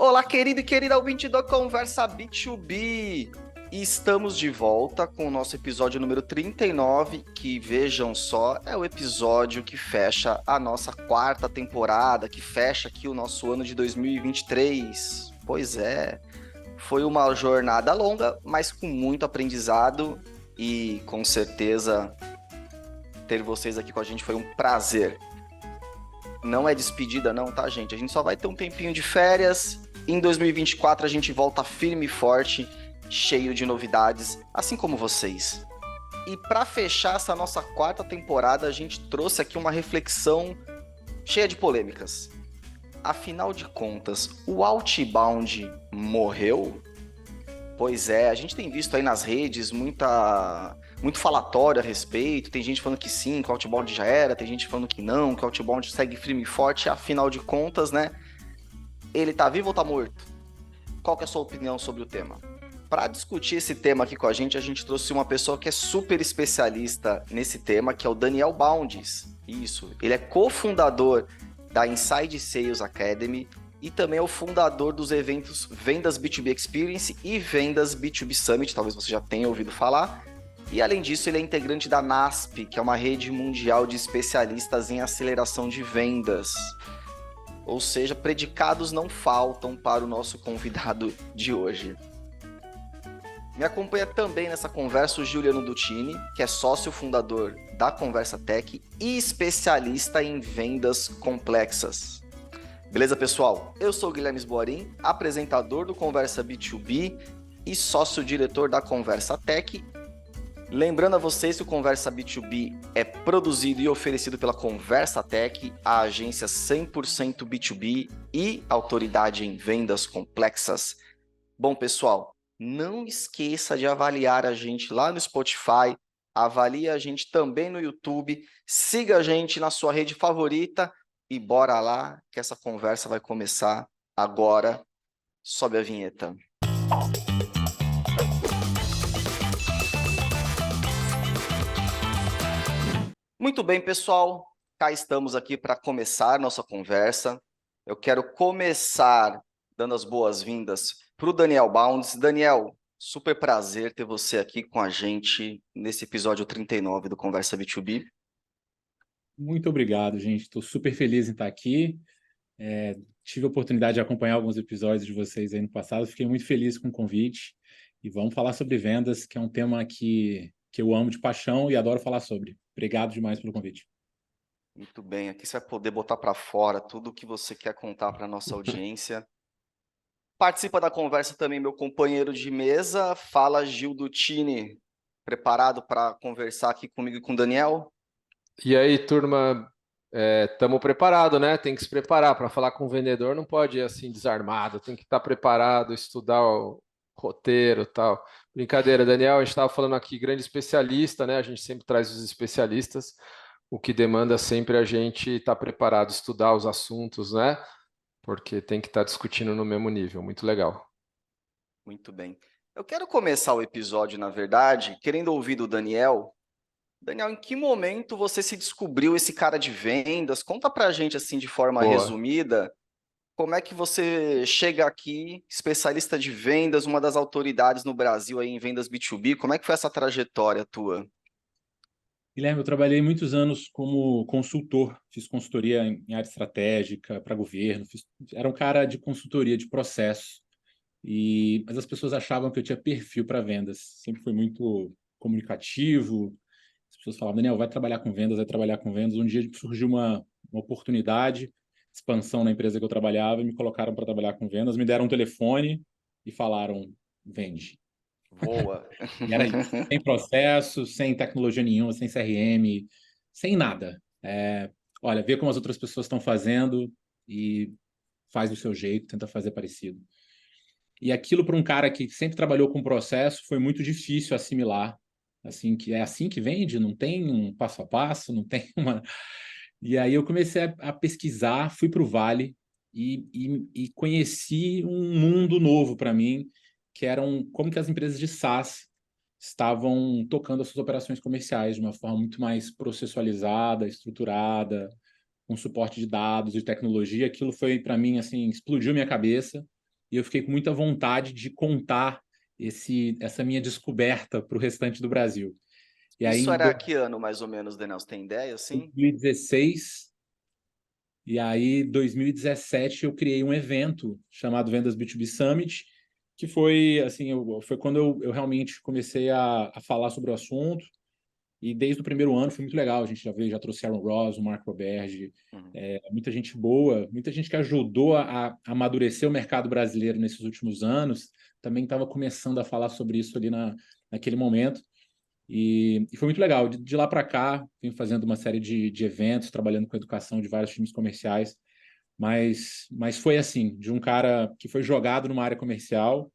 Olá, querido e querida ouvinte do Conversa B2B! E estamos de volta com o nosso episódio número 39, que, vejam só, é o episódio que fecha a nossa quarta temporada, que fecha aqui o nosso ano de 2023. Pois é, foi uma jornada longa, mas com muito aprendizado e, com certeza, ter vocês aqui com a gente foi um prazer. Não é despedida não, tá, gente? A gente só vai ter um tempinho de férias. Em 2024 a gente volta firme e forte, cheio de novidades, assim como vocês. E para fechar essa nossa quarta temporada, a gente trouxe aqui uma reflexão cheia de polêmicas. Afinal de contas, o Outbound morreu? Pois é, a gente tem visto aí nas redes muito falatório a respeito. Tem gente falando que sim, que o Outbound já era, tem gente falando que não, que o Outbound segue firme e forte. Afinal de contas, né? Ele tá vivo ou tá morto? Qual que é a sua opinião sobre o tema? Para discutir esse tema aqui com a gente trouxe uma pessoa que é super especialista nesse tema, que é o Daniel Bounds. Isso, ele é cofundador da Inside Sales Academy e também é o fundador dos eventos Vendas B2B Experience e Vendas B2B Summit, talvez você já tenha ouvido falar. E além disso, ele é integrante da NASP, que é uma rede mundial de especialistas em aceleração de vendas. Ou seja, predicados não faltam para o nosso convidado de hoje. Me acompanha também nessa conversa o Juliano Dutini, que é sócio fundador da Conversa Tech e especialista em vendas complexas. Beleza, pessoal? Eu sou o Guilherme Sboarin, apresentador do Conversa B2B e sócio-diretor da Conversa Tech. Lembrando a vocês que o Conversa B2B é produzido e oferecido pela Conversa Tech, a agência 100% B2B e autoridade em vendas complexas. Bom, pessoal, não esqueça de avaliar a gente lá no Spotify, avalie a gente também no YouTube, siga a gente na sua rede favorita e bora lá que essa conversa vai começar agora. Sobe a vinheta. Muito bem, pessoal, cá estamos aqui para começar nossa conversa. Eu quero começar dando as boas-vindas para o Daniel Bounds. Daniel, super prazer ter você aqui com a gente nesse episódio 39 do Conversa B2B. Muito obrigado, gente. Estou super feliz em estar aqui. Tive a oportunidade de acompanhar alguns episódios de vocês aí no passado. Fiquei muito feliz com o convite. E vamos falar sobre vendas, que é um tema que eu amo de paixão e adoro falar sobre. Obrigado demais pelo convite. Muito bem, aqui você vai poder botar para fora tudo o que você quer contar para a nossa audiência. Participa da conversa também meu companheiro de mesa, fala Gil Dutini. Preparado para conversar aqui comigo e com o Daniel? E aí, turma, estamos preparados, né? Tem que se preparar para falar com o vendedor, não pode ir assim desarmado, tem que estar preparado, estudar o roteiro e tal. Brincadeira, Daniel, a gente estava falando aqui, grande especialista, né? A gente sempre traz os especialistas, o que demanda sempre a gente estar preparado, estudar os assuntos, né? Porque tem que estar discutindo no mesmo nível, muito legal. Muito bem. Eu quero começar o episódio, na verdade, querendo ouvir do Daniel. Daniel, em que momento você se descobriu esse cara de vendas? Conta pra gente, assim, de forma Boa. resumida, como é que você chega aqui, especialista de vendas, uma das autoridades no Brasil aí em vendas B2B, como é que foi essa trajetória tua? Guilherme, eu trabalhei muitos anos como consultor. Fiz consultoria em área estratégica para governo. Era um cara de consultoria de processo. Mas as pessoas achavam que eu tinha perfil para vendas. Sempre fui muito comunicativo. As pessoas falavam, Daniel, vai trabalhar com vendas, vai trabalhar com vendas. Um dia surgiu uma oportunidade, expansão na empresa que eu trabalhava, e me colocaram para trabalhar com vendas, me deram um telefone e falaram, vende. Voa. E era isso, sem processo, sem tecnologia nenhuma, sem CRM, sem nada. Olha, vê como as outras pessoas estão fazendo e faz do seu jeito, tenta fazer parecido. E aquilo para um cara que sempre trabalhou com processo foi muito difícil assimilar. Assim, que é assim que vende, não tem um passo a passo, não tem uma. E aí eu comecei a pesquisar, fui para o Vale e conheci um mundo novo para mim, que eram como que as empresas de SaaS estavam tocando as suas operações comerciais de uma forma muito mais processualizada, estruturada, com suporte de dados e tecnologia. Aquilo foi para mim assim, explodiu minha cabeça. e eu fiquei com muita vontade de contar essa minha descoberta para o restante do Brasil. E aí, Isso em era que ano, mais ou menos, Daniel? Você tem ideia, assim? 2016, e aí 2017 eu criei um evento chamado Vendas B2B Summit, que foi assim, foi quando eu realmente comecei a falar sobre o assunto. E desde o primeiro ano foi muito legal. A gente já trouxe Aaron Ross, o Mark Roberge, muita gente boa, muita gente que ajudou a amadurecer o mercado brasileiro nesses últimos anos. Também estava começando a falar sobre isso ali naquele momento. E foi muito legal. De lá para cá, venho fazendo uma série de eventos, trabalhando com educação de vários times comerciais. Mas foi assim, de um cara que foi jogado numa área comercial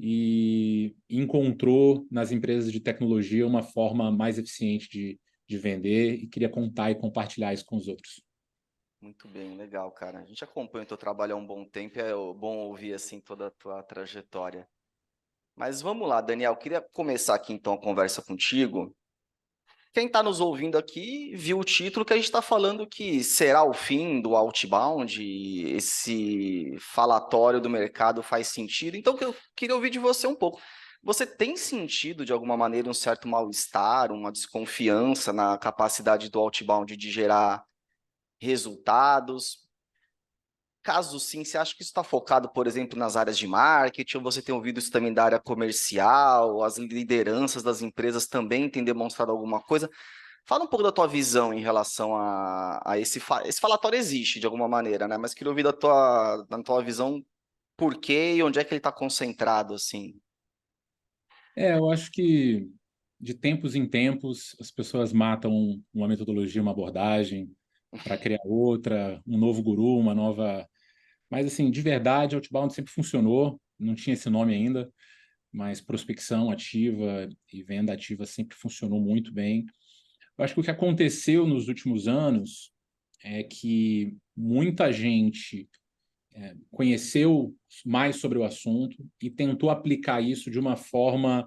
e encontrou nas empresas de tecnologia uma forma mais eficiente de vender e queria contar e compartilhar isso com os outros. Muito bem, legal, cara. A gente acompanha o teu trabalho há um bom tempo, é bom ouvir, assim, toda a tua trajetória. Mas vamos lá, Daniel, queria começar aqui, então, a conversa contigo. Quem está nos ouvindo aqui viu o título que a gente está falando que será o fim do outbound, esse falatório do mercado faz sentido. Então, eu queria ouvir de você um pouco. Você tem sentido, de alguma maneira, um certo mal-estar, uma desconfiança na capacidade do outbound de gerar resultados? Caso sim, você acha que isso está focado, por exemplo, nas áreas de marketing, ou você tem ouvido isso também da área comercial, as lideranças das empresas também têm demonstrado alguma coisa? Fala um pouco da tua visão em relação a esse falatório existe de alguma maneira, né? Mas queria ouvir da tua visão por quê e onde é que ele está concentrado, assim. Eu acho que de tempos em tempos as pessoas matam uma metodologia, uma abordagem para criar outra, um novo guru, uma nova. Mas assim, de verdade, Outbound sempre funcionou, não tinha esse nome ainda, mas prospecção ativa e venda ativa sempre funcionou muito bem. Eu acho que o que aconteceu nos últimos anos é que muita gente conheceu mais sobre o assunto e tentou aplicar isso de uma forma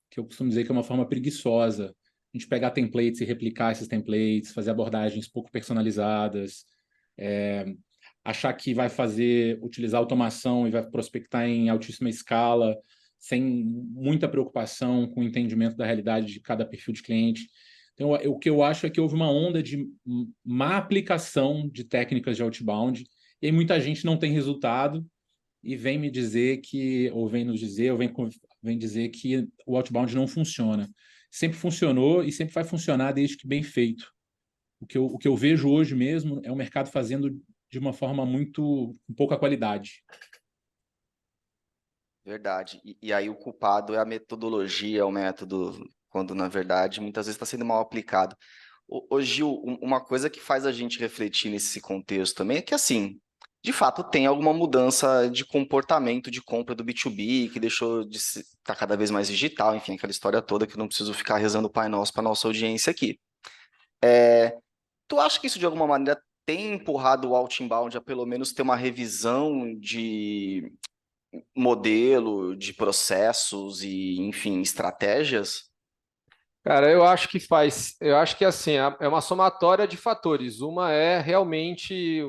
que eu costumo dizer que é uma forma preguiçosa. A gente pegar templates e replicar esses templates, fazer abordagens pouco personalizadas, achar que vai utilizar automação e vai prospectar em altíssima escala, sem muita preocupação com o entendimento da realidade de cada perfil de cliente. Então, o que eu acho é que houve uma onda de má aplicação de técnicas de outbound, e aí muita gente não tem resultado e vem me dizer que, ou vem nos dizer, ou vem dizer que o outbound não funciona. Sempre funcionou e sempre vai funcionar desde que bem feito. O que eu vejo hoje mesmo é o mercado fazendo de uma forma com pouca qualidade. Verdade. E aí o culpado é a metodologia, o método, quando na verdade muitas vezes está sendo mal aplicado. Ô Gil, uma coisa que faz a gente refletir nesse contexto também é que, assim, de fato tem alguma mudança de comportamento de compra do B2B, que deixou de estar cada vez mais digital, enfim, aquela história toda que eu não preciso ficar rezando o Pai Nosso para nossa audiência aqui. Tu acha que isso de alguma maneira tem empurrado o outbound a pelo menos ter uma revisão de modelo, de processos e, enfim, estratégias? Cara, eu acho que assim, é uma somatória de fatores. Uma é realmente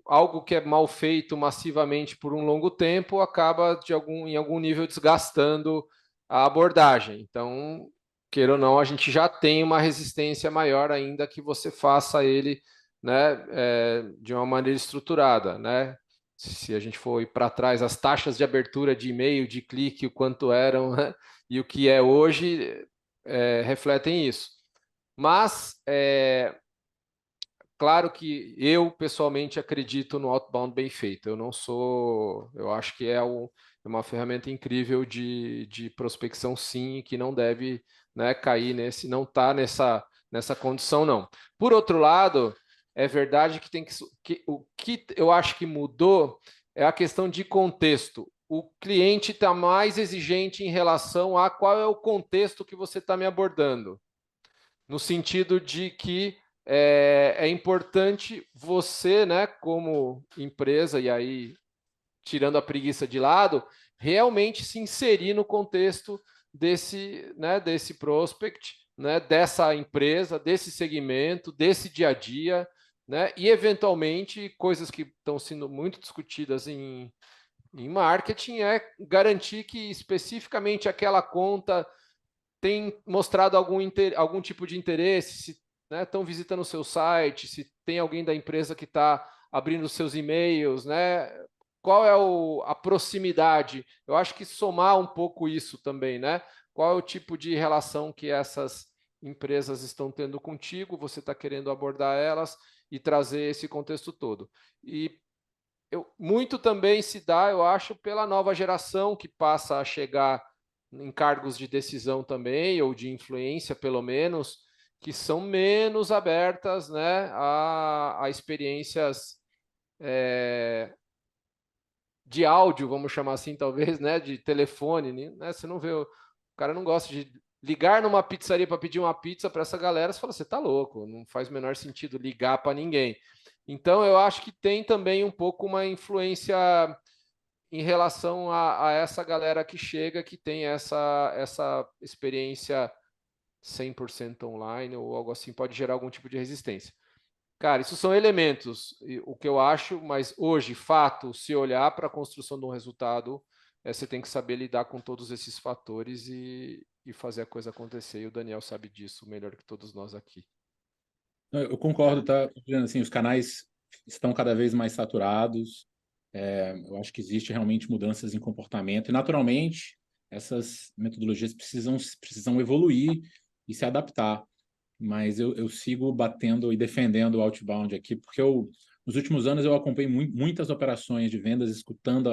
algo que é mal feito massivamente por um longo tempo acaba em algum nível desgastando a abordagem. Então, queira ou não, a gente já tem uma resistência maior ainda que você faça ele, né, de uma maneira estruturada, né? Se a gente for ir para trás, as taxas de abertura de e-mail, de clique, o quanto eram, né? E o que é hoje refletem isso. Mas, claro que eu, pessoalmente, acredito no outbound bem feito. Eu acho que é uma ferramenta incrível de prospecção, sim, que não deve, né, cair não está nessa condição, não. Por outro lado, é verdade que o que eu acho que mudou é a questão de contexto. O cliente está mais exigente em relação a qual é o contexto que você está me abordando, no sentido de que é importante você, né, como empresa, e aí tirando a preguiça de lado, realmente se inserir no contexto desse prospect, né, dessa empresa, desse segmento, desse dia a dia, né, e eventualmente coisas que estão sendo muito discutidas Em marketing é garantir que especificamente aquela conta tem mostrado algum tipo de interesse, se estão visitando o seu site, se tem alguém da empresa que está abrindo os seus e-mails, né? Qual é a proximidade? Eu acho que somar um pouco isso também, né? Qual é o tipo de relação que essas empresas estão tendo contigo, você está querendo abordar elas e trazer esse contexto todo. E muito também se dá, eu acho, pela nova geração que passa a chegar em cargos de decisão também, ou de influência, pelo menos, que são menos abertas, né, a experiências de áudio, vamos chamar assim, talvez, né, de telefone, né? Você não vê, o cara não gosta de ligar numa pizzaria para pedir uma pizza para essa galera, você fala, você tá louco, não faz o menor sentido ligar para ninguém. Então, eu acho que tem também um pouco uma influência em relação a essa galera que chega, que tem essa experiência 100% online ou algo assim, pode gerar algum tipo de resistência. Cara, isso são elementos, o que eu acho, mas hoje, fato, se olhar para a construção de um resultado, você tem que saber lidar com todos esses fatores e fazer a coisa acontecer. E o Daniel sabe disso melhor que todos nós aqui. Eu concordo, tá? Juliano, assim, os canais estão cada vez mais saturados. Eu acho que existe realmente mudanças em comportamento e, naturalmente, essas metodologias precisam evoluir e se adaptar. Mas eu sigo batendo e defendendo o outbound aqui, porque nos últimos anos eu acompanhei muitas operações de vendas, escutando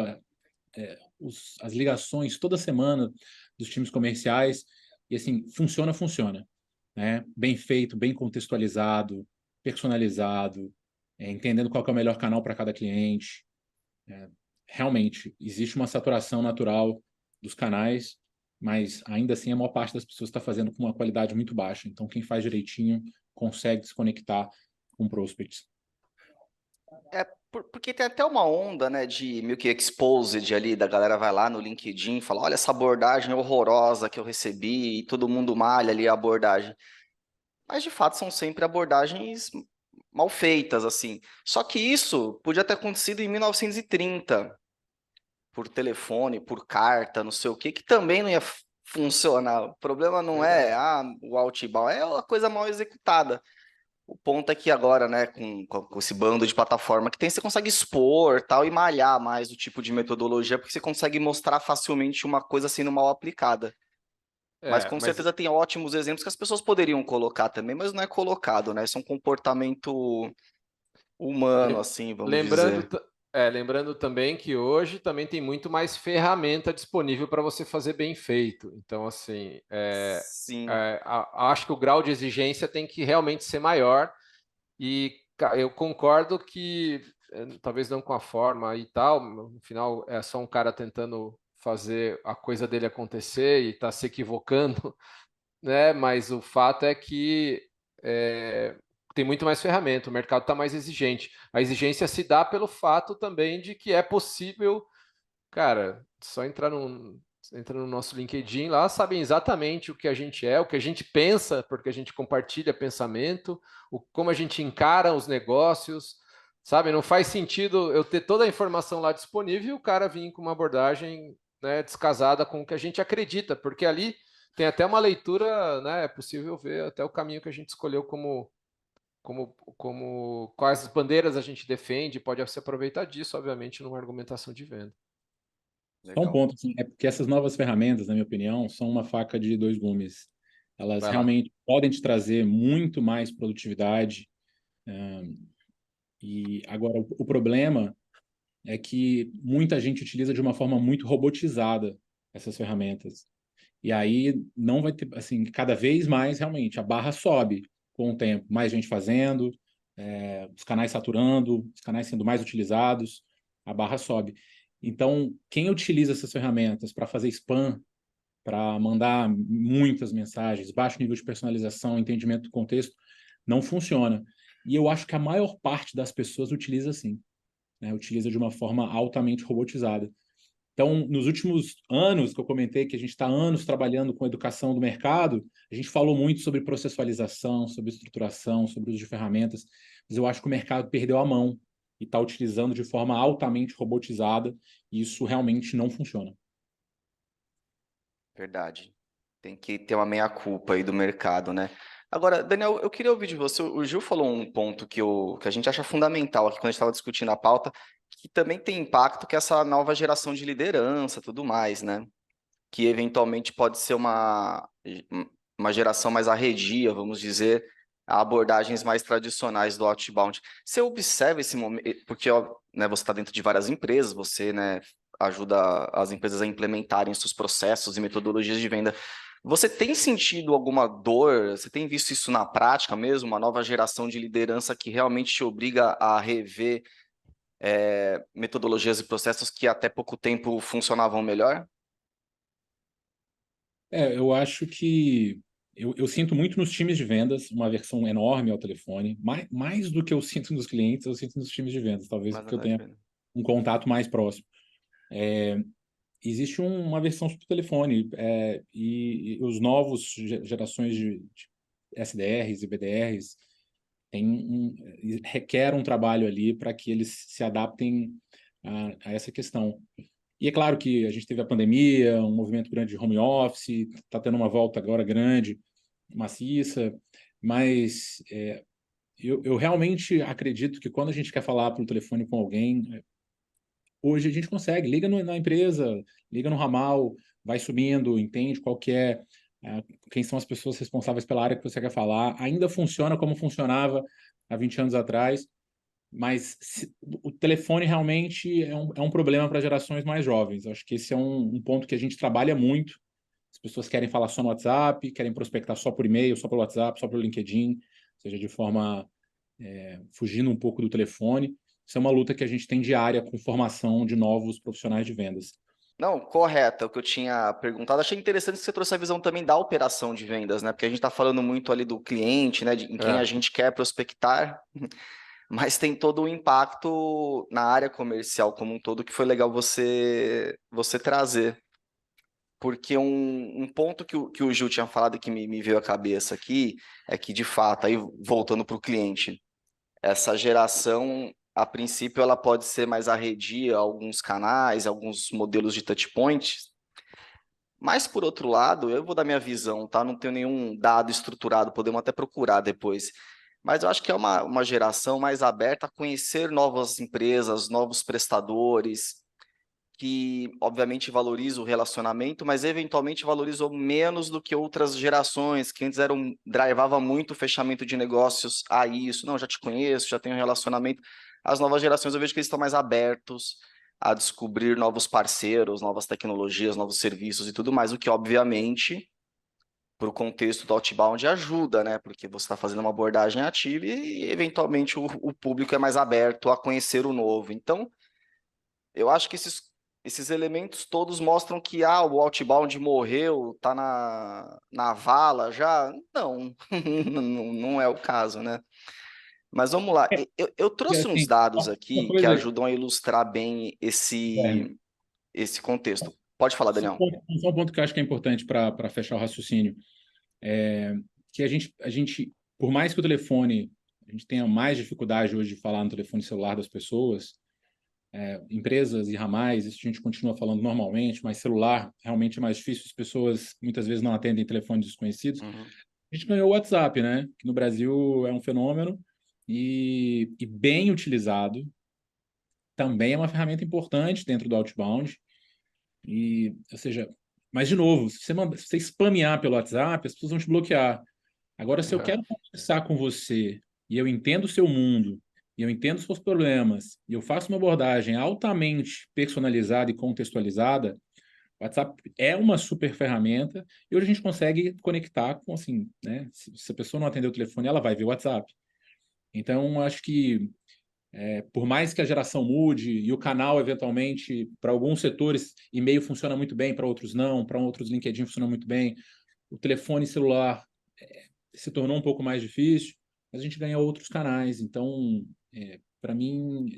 as ligações toda semana dos times comerciais, e assim, funciona, né? Bem feito, bem contextualizado, personalizado, entendendo qual que é o melhor canal para cada cliente. Realmente, existe uma saturação natural dos canais, mas ainda assim a maior parte das pessoas está fazendo com uma qualidade muito baixa. Então, quem faz direitinho consegue se conectar com prospects. Porque tem até uma onda, né, de meio que exposed ali, da galera vai lá no LinkedIn e fala, olha essa abordagem horrorosa que eu recebi, e todo mundo malha ali a abordagem. Mas, de fato, são sempre abordagens mal feitas, assim. Só que isso podia ter acontecido em 1930, por telefone, por carta, não sei o quê, que também não ia funcionar. O problema não é Verdade. o outbound, é a coisa mal executada. O ponto é que agora, né, com esse bando de plataforma que tem, você consegue expor tal e malhar mais o tipo de metodologia, porque você consegue mostrar facilmente uma coisa sendo mal aplicada. Mas com Mas certeza tem ótimos exemplos que as pessoas poderiam colocar também, mas não é colocado, né? Isso é um comportamento humano, lem- assim, vamos lembrando, dizer. lembrando também que hoje também tem muito mais ferramenta disponível para você fazer bem feito. Então, assim, Sim. acho que o grau de exigência tem que realmente ser maior. E eu concordo que, talvez não com a forma e tal, no final é só um cara tentando fazer a coisa dele acontecer e está se equivocando, né? Mas o fato é que tem muito mais ferramenta, o mercado está mais exigente. A exigência se dá pelo fato também de que é possível, cara, só entra no nosso LinkedIn lá, sabem exatamente o que a gente é, o que a gente pensa, porque a gente compartilha pensamento, como a gente encara os negócios, sabe? Não faz sentido eu ter toda a informação lá disponível e o cara vir com uma abordagem, né, descasada com o que a gente acredita, porque ali tem até uma leitura, né? É possível ver até o caminho que a gente escolheu como quais bandeiras a gente defende, pode se aproveitar disso, obviamente, numa argumentação de venda. Só um Legal. ponto, assim, é porque essas novas ferramentas, na minha opinião, são uma faca de dois gumes. Elas Vai lá. realmente podem te trazer muito mais produtividade. E agora, o problema é que muita gente utiliza de uma forma muito robotizada essas ferramentas. E aí não vai ter, assim, cada vez mais realmente a barra sobe com o tempo, mais gente fazendo, os canais saturando, os canais sendo mais utilizados, a barra sobe. Então, quem utiliza essas ferramentas para fazer spam, para mandar muitas mensagens, baixo nível de personalização, entendimento do contexto, não funciona. E eu acho que a maior parte das pessoas utiliza assim, né? Utiliza de uma forma altamente robotizada. Então, nos últimos anos que eu comentei que a gente está anos trabalhando com educação do mercado, a gente falou muito sobre processualização, sobre estruturação, sobre o uso de ferramentas, mas eu acho que o mercado perdeu a mão e está utilizando de forma altamente robotizada, e isso realmente não funciona. Verdade. Tem que ter uma meia-culpa aí do mercado, né? Agora, Daniel, eu queria ouvir de você. O Gil falou um ponto que a gente acha fundamental aqui quando a gente estava discutindo a pauta, que também tem impacto, que é essa nova geração de liderança, tudo mais, né? Que eventualmente pode ser uma geração mais arredia, vamos dizer, a abordagens mais tradicionais do outbound. Você observa esse momento, porque ó, né, você está dentro de várias empresas, você, né, ajuda as empresas a implementarem seus processos e metodologias de venda. Você tem sentido alguma dor? Você tem visto isso na prática mesmo? Uma nova geração de liderança que realmente te obriga a rever metodologias e processos que até pouco tempo funcionavam melhor? Eu acho que eu sinto muito nos times de vendas uma aversão enorme ao telefone, mais do que eu sinto nos clientes, eu sinto nos times de vendas, talvez Mas porque eu tenha um contato mais próximo. Existe uma versão para o telefone, e os novos gerações de SDRs e BDRs requer um trabalho ali para que eles se adaptem a essa questão. E é claro que a gente teve a pandemia, um movimento grande de home office, está tendo uma volta agora grande, maciça, mas eu realmente acredito que quando a gente quer falar pelo telefone com alguém, hoje a gente consegue, liga na empresa, liga no ramal, vai subindo, entende qual que é, quem são as pessoas responsáveis pela área que você quer falar. Ainda funciona como funcionava há 20 anos atrás, mas o telefone realmente é um problema para gerações mais jovens. Acho que esse é um ponto que a gente trabalha muito. As pessoas querem falar só no WhatsApp, querem prospectar só por e-mail, só pelo WhatsApp, só pelo LinkedIn, seja de forma fugindo um pouco do telefone. Isso é uma luta que a gente tem diária com formação de novos profissionais de vendas. Não, correto, é o que eu tinha perguntado. Achei interessante que você trouxe a visão também da operação de vendas, né? Porque a gente está falando muito ali do cliente, né? Em quem a gente quer prospectar, mas tem todo o impacto na área comercial como um todo que foi legal você trazer. Porque um ponto que o Gil tinha falado e que me veio à cabeça aqui é que, de fato, aí voltando para o cliente, essa geração, a princípio, ela pode ser mais arredia a alguns canais, alguns modelos de touch points, mas, por outro lado, eu vou dar minha visão, tá? Não tenho nenhum dado estruturado, podemos até procurar depois. Mas eu acho que é uma geração mais aberta a conhecer novas empresas, novos prestadores, que obviamente valoriza o relacionamento, mas eventualmente valorizou menos do que outras gerações, que antes drivava muito o fechamento de negócios a isso. Não, já te conheço, já tenho um relacionamento. As novas gerações eu vejo que eles estão mais abertos a descobrir novos parceiros, novas tecnologias, novos serviços e tudo mais, o que obviamente para o contexto do outbound ajuda, né? Porque você está fazendo uma abordagem ativa e eventualmente o público é mais aberto a conhecer o novo. Então, eu acho que esses elementos todos mostram que o outbound morreu, tá na vala já. Não, não é o caso, né? Mas vamos lá. Eu E trouxe uns assim, dados uma aqui que coisa, ajudam a ilustrar bem Guilherme, esse contexto. Pode falar, Daniel. só um ponto que eu acho que é importante para fechar o raciocínio. Que a gente, por mais que o telefone, a gente tenha mais dificuldade hoje de falar no telefone celular das pessoas, empresas e ramais, isso a gente continua falando normalmente, mas celular realmente é mais difícil, as pessoas muitas vezes não atendem telefones desconhecidos. Uhum. A gente ganhou o WhatsApp, né? Que no Brasil é um fenômeno e bem utilizado, também é uma ferramenta importante dentro do outbound. Ou seja, mas de novo, se você spamear pelo WhatsApp, as pessoas vão te bloquear. Agora, se eu quero conversar com você e eu entendo o seu mundo, e eu entendo os seus problemas, e eu faço uma abordagem altamente personalizada e contextualizada, o WhatsApp é uma super ferramenta e hoje a gente consegue conectar com, assim, né? Se a pessoa não atender o telefone, ela vai ver o WhatsApp. Então, acho que por mais que a geração mude e o canal, eventualmente, para alguns setores, e-mail funciona muito bem, para outros não, para outros LinkedIn funciona muito bem, o telefone celular se tornou um pouco mais difícil, mas a gente ganha outros canais. Então, para mim,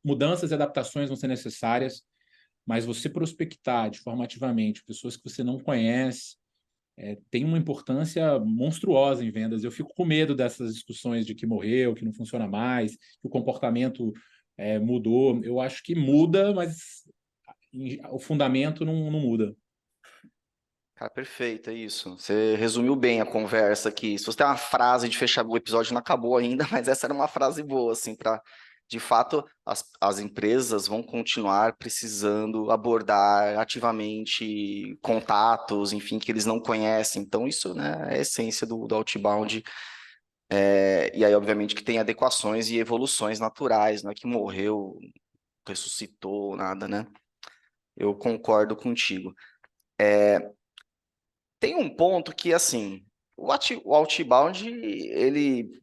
mudanças e adaptações vão ser necessárias, mas você prospectar de forma ativamente pessoas que você não conhece, tem uma importância monstruosa em vendas. Eu fico com medo dessas discussões de que morreu, que não funciona mais, que o comportamento mudou. Eu acho que muda, mas o fundamento não muda. Cara, perfeito, é isso. Você resumiu bem a conversa aqui. Se você tem uma frase de fechar o episódio, não acabou ainda, mas essa era uma frase boa, assim, para de fato as empresas vão continuar precisando abordar ativamente contatos, enfim, que eles não conhecem. Então, isso, né, é a essência do outbound. E aí, obviamente, que tem adequações e evoluções naturais, não é que morreu, ressuscitou, nada, né? Eu concordo contigo. Tem um ponto que, assim, o outbound,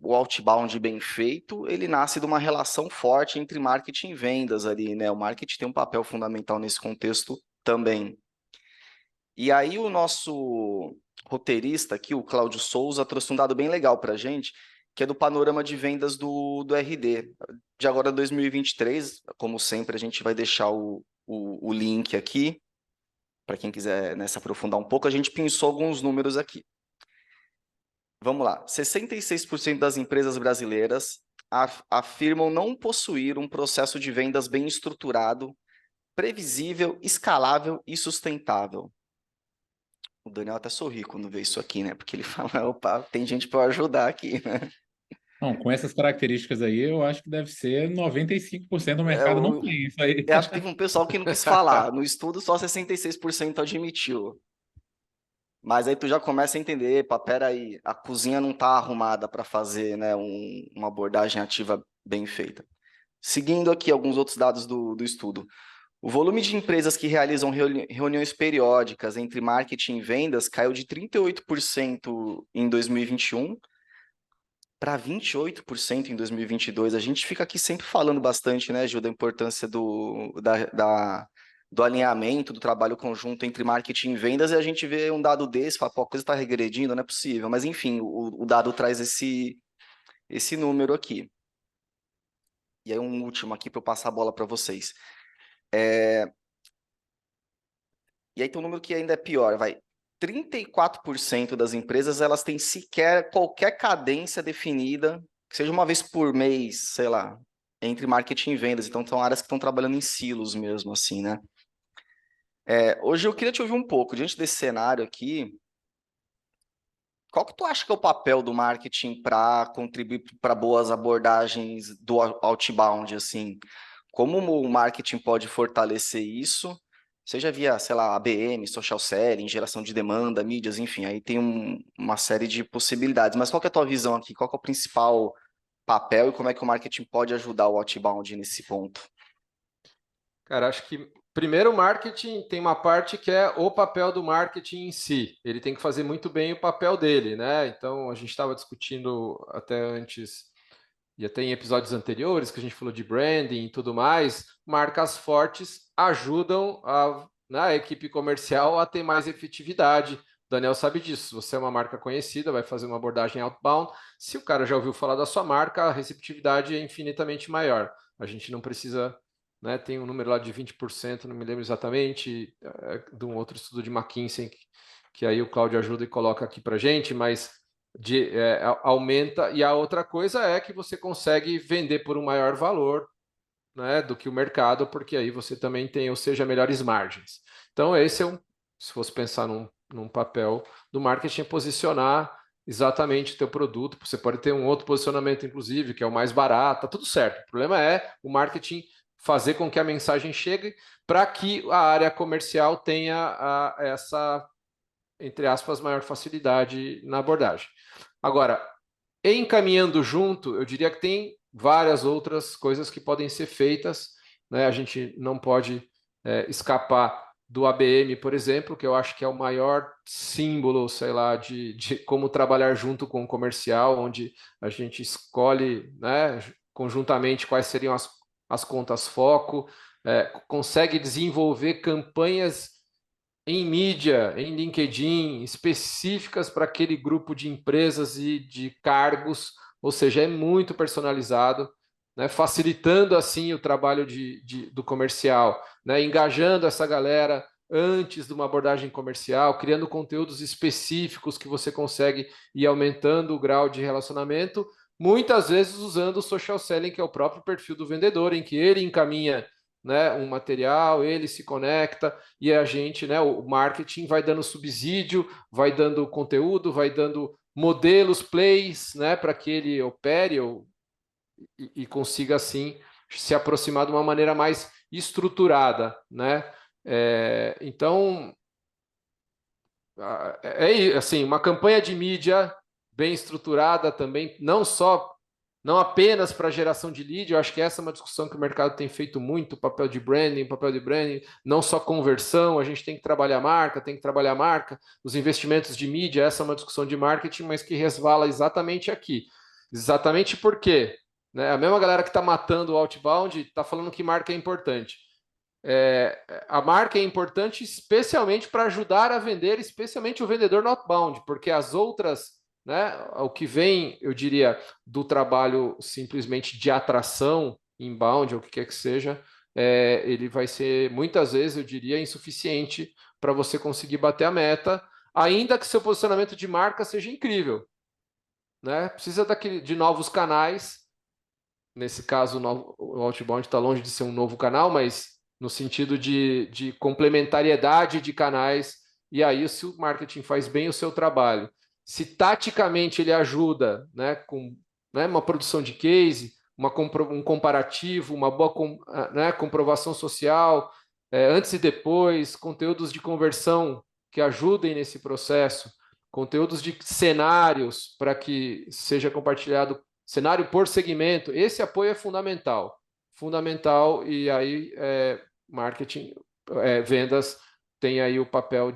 o outbound bem feito, ele nasce de uma relação forte entre marketing e vendas ali, né? O marketing tem um papel fundamental nesse contexto também. E aí o nosso roteirista aqui, o Cláudio Souza, trouxe um dado bem legal para a gente, que é do panorama de vendas do RD. De agora 2023, como sempre, a gente vai deixar o link aqui, para quem quiser, né, se aprofundar um pouco, a gente pensou alguns números aqui. Vamos lá. 66% das empresas brasileiras afirmam não possuir um processo de vendas bem estruturado, previsível, escalável e sustentável. O Daniel até sorri quando vê isso aqui, né? Porque ele fala, opa, tem gente para ajudar aqui, né? Não, com essas características aí, eu acho que deve ser 95% do mercado não Eu, tem isso aí. eu acho que teve um pessoal que não quis falar. No estudo, só 66% admitiu. Mas aí tu já começa a entender, pá, peraí, a cozinha não está arrumada para fazer, né, uma abordagem ativa bem feita. Seguindo aqui alguns outros dados do estudo. O volume de empresas que realizam reuniões periódicas entre marketing e vendas caiu de 38% em 2021 para 28% em 2022. A gente fica aqui sempre falando bastante, né, Gil, da importância do alinhamento, do trabalho conjunto entre marketing e vendas, e a gente vê um dado desse, fala, pô, a coisa está regredindo, não é possível. Mas, enfim, o dado traz esse número aqui. E aí um último aqui para eu passar a bola para vocês. E aí tem um número que ainda é pior, vai. 34% das empresas, elas têm sequer qualquer cadência definida, que seja uma vez por mês, sei lá, entre marketing e vendas. Então, são áreas que estão trabalhando em silos mesmo, assim, né? Hoje eu queria te ouvir um pouco, diante desse cenário aqui, qual que tu acha que é o papel do marketing para contribuir para boas abordagens do outbound, assim? Como o marketing pode fortalecer isso? Seja via, sei lá, ABM, social selling, geração de demanda, mídias, enfim, aí tem uma série de possibilidades. Mas qual que é a tua visão aqui? Qual que é o principal papel e como é que o marketing pode ajudar o outbound nesse ponto? Cara, acho que primeiro o marketing tem uma parte que é o papel do marketing em si. Ele tem que fazer muito bem o papel dele, né? Então a gente estava discutindo até antes e até em episódios anteriores que a gente falou de branding e tudo mais. Marcas fortes ajudam a equipe comercial a ter mais efetividade. O Daniel sabe disso. Se você é uma marca conhecida, vai fazer uma abordagem outbound. Se o cara já ouviu falar da sua marca, a receptividade é infinitamente maior. A gente não precisa, né, tem um número lá de 20%, não me lembro exatamente, de um outro estudo de McKinsey, que aí o Cláudio ajuda e coloca aqui para gente, mas aumenta. E a outra coisa é que você consegue vender por um maior valor, né, do que o mercado, porque aí você também tem, ou seja, melhores margens. Então, esse é se fosse pensar num papel do marketing, é posicionar exatamente o teu produto. Você pode ter um outro posicionamento, inclusive, que é o mais barato, tá tudo certo. O problema é o marketing fazer com que a mensagem chegue para que a área comercial tenha essa, entre aspas, maior facilidade na abordagem. Agora, encaminhando junto, eu diria que tem várias outras coisas que podem ser feitas, né? A gente não pode escapar do ABM, por exemplo, que eu acho que é o maior símbolo, sei lá, de como trabalhar junto com o comercial, onde a gente escolhe, né, conjuntamente quais seriam as contas foco, consegue desenvolver campanhas em mídia, em LinkedIn, específicas para aquele grupo de empresas e de cargos, ou seja, é muito personalizado, né, facilitando assim o trabalho do comercial, né, engajando essa galera antes de uma abordagem comercial, criando conteúdos específicos que você consegue ir aumentando o grau de relacionamento, muitas vezes usando o social selling, que é o próprio perfil do vendedor, em que ele encaminha, né, um material, ele se conecta e a gente, né, o marketing vai dando subsídio, vai dando conteúdo, vai dando modelos, plays, né, para que ele opere e consiga assim se aproximar de uma maneira mais estruturada, né? Então é assim, uma campanha de mídia bem estruturada também, não apenas para geração de lead. Eu acho que essa é uma discussão que o mercado tem feito muito, papel de branding, não só conversão, a gente tem que trabalhar marca, os investimentos de mídia, essa é uma discussão de marketing, mas que resvala exatamente aqui. Exatamente por quê? Né? A mesma galera que está matando o outbound está falando que marca é importante. A marca é importante especialmente para ajudar a vender, especialmente o vendedor no outbound, porque as outras, né, o que vem, eu diria, do trabalho simplesmente de atração inbound, ou o que quer que seja, ele vai ser, muitas vezes, eu diria, insuficiente para você conseguir bater a meta, ainda que seu posicionamento de marca seja incrível. Né? Precisa de novos canais. Nesse caso, o outbound está longe de ser um novo canal, mas no sentido de complementariedade de canais. E aí, se o marketing faz bem o seu trabalho, se taticamente ele ajuda, né, com, né, uma produção de case, um comparativo, uma boa né, comprovação social, antes e depois, conteúdos de conversão que ajudem nesse processo, conteúdos de cenários para que seja compartilhado cenário por segmento, esse apoio é fundamental. Fundamental, e aí marketing, vendas tem aí o papel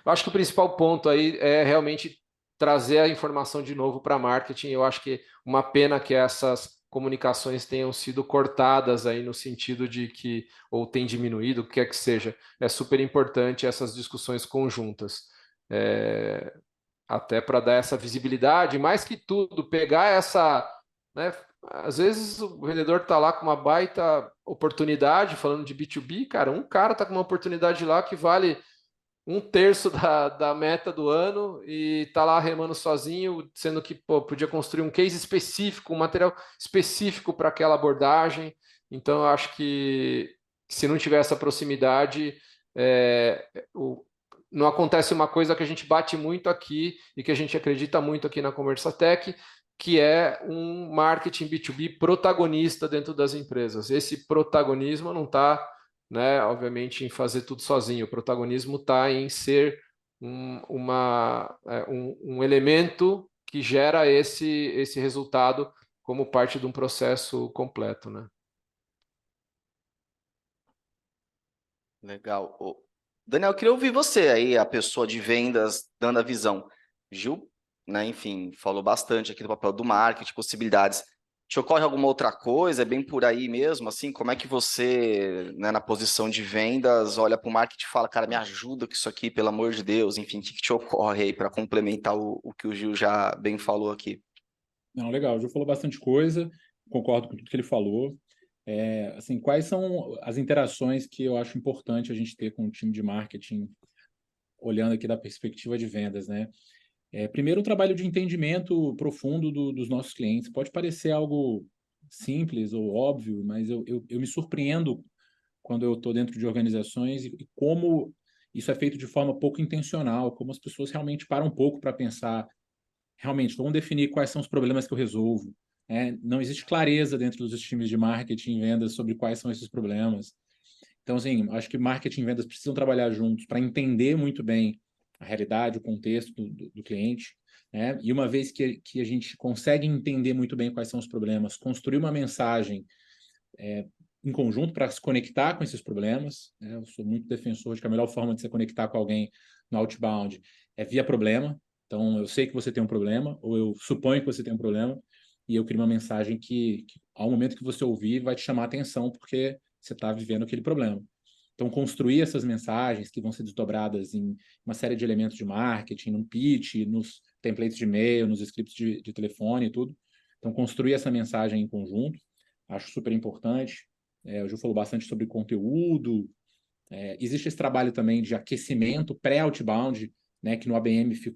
eu acho que o principal ponto aí é realmente trazer a informação de novo para marketing. Eu acho que uma pena que essas comunicações tenham sido cortadas aí no sentido de que, ou tem diminuído, o que quer que seja. É super importante essas discussões conjuntas. Até para dar essa visibilidade, mais que tudo, pegar essa, né, às vezes o vendedor está lá com uma baita oportunidade, falando de B2B, cara, um cara está com uma oportunidade lá que vale 1/3 da meta do ano e está lá remando sozinho, sendo que podia construir um case específico, um material específico para aquela abordagem. Então, eu acho que se não tiver essa proximidade, não acontece uma coisa que a gente bate muito aqui e que a gente acredita muito aqui na Conversa Tech, que é um marketing B2B protagonista dentro das empresas. Esse protagonismo não está, né, obviamente, em fazer tudo sozinho. O protagonismo está em ser um elemento que gera esse resultado como parte de um processo completo, né? Legal. Daniel, eu queria ouvir você aí, a pessoa de vendas, dando a visão. Gil, né, enfim, falou bastante aqui do papel do marketing, possibilidades. Te ocorre alguma outra coisa? É bem por aí mesmo? Assim, como é que você, né, na posição de vendas, olha para o marketing e fala, cara, me ajuda com isso aqui, pelo amor de Deus. Enfim, o que te ocorre aí para complementar o que o Gil já bem falou aqui? Não, legal. O Gil falou bastante coisa, concordo com tudo que ele falou. Assim, quais são as interações que eu acho importante a gente ter com o time de marketing, olhando aqui da perspectiva de vendas, né? Primeiro, um trabalho de entendimento profundo dos nossos clientes. Pode parecer algo simples ou óbvio, mas eu me surpreendo quando eu estou dentro de organizações e como isso é feito de forma pouco intencional, como as pessoas realmente param um pouco para pensar, realmente, vamos definir quais são os problemas que eu resolvo. Não existe clareza dentro dos times de marketing e vendas sobre quais são esses problemas. Então, assim, acho que marketing e vendas precisam trabalhar juntos para entender muito bem a realidade, o contexto do cliente, né? E uma vez que a gente consegue entender muito bem quais são os problemas, construir uma mensagem em conjunto para se conectar com esses problemas, né? Eu sou muito defensor de que a melhor forma de se conectar com alguém no outbound é via problema. Então, eu sei que você tem um problema, ou eu suponho que você tem um problema, e eu crio uma mensagem que ao momento que você ouvir, vai te chamar a atenção, porque você está vivendo aquele problema. Então, construir essas mensagens que vão ser desdobradas em uma série de elementos de marketing, no pitch, nos templates de e-mail, nos scripts de telefone e tudo. Então, construir essa mensagem em conjunto, acho super importante. O Ju falou bastante sobre conteúdo. Existe esse trabalho também de aquecimento pré-outbound, né, que no ABM se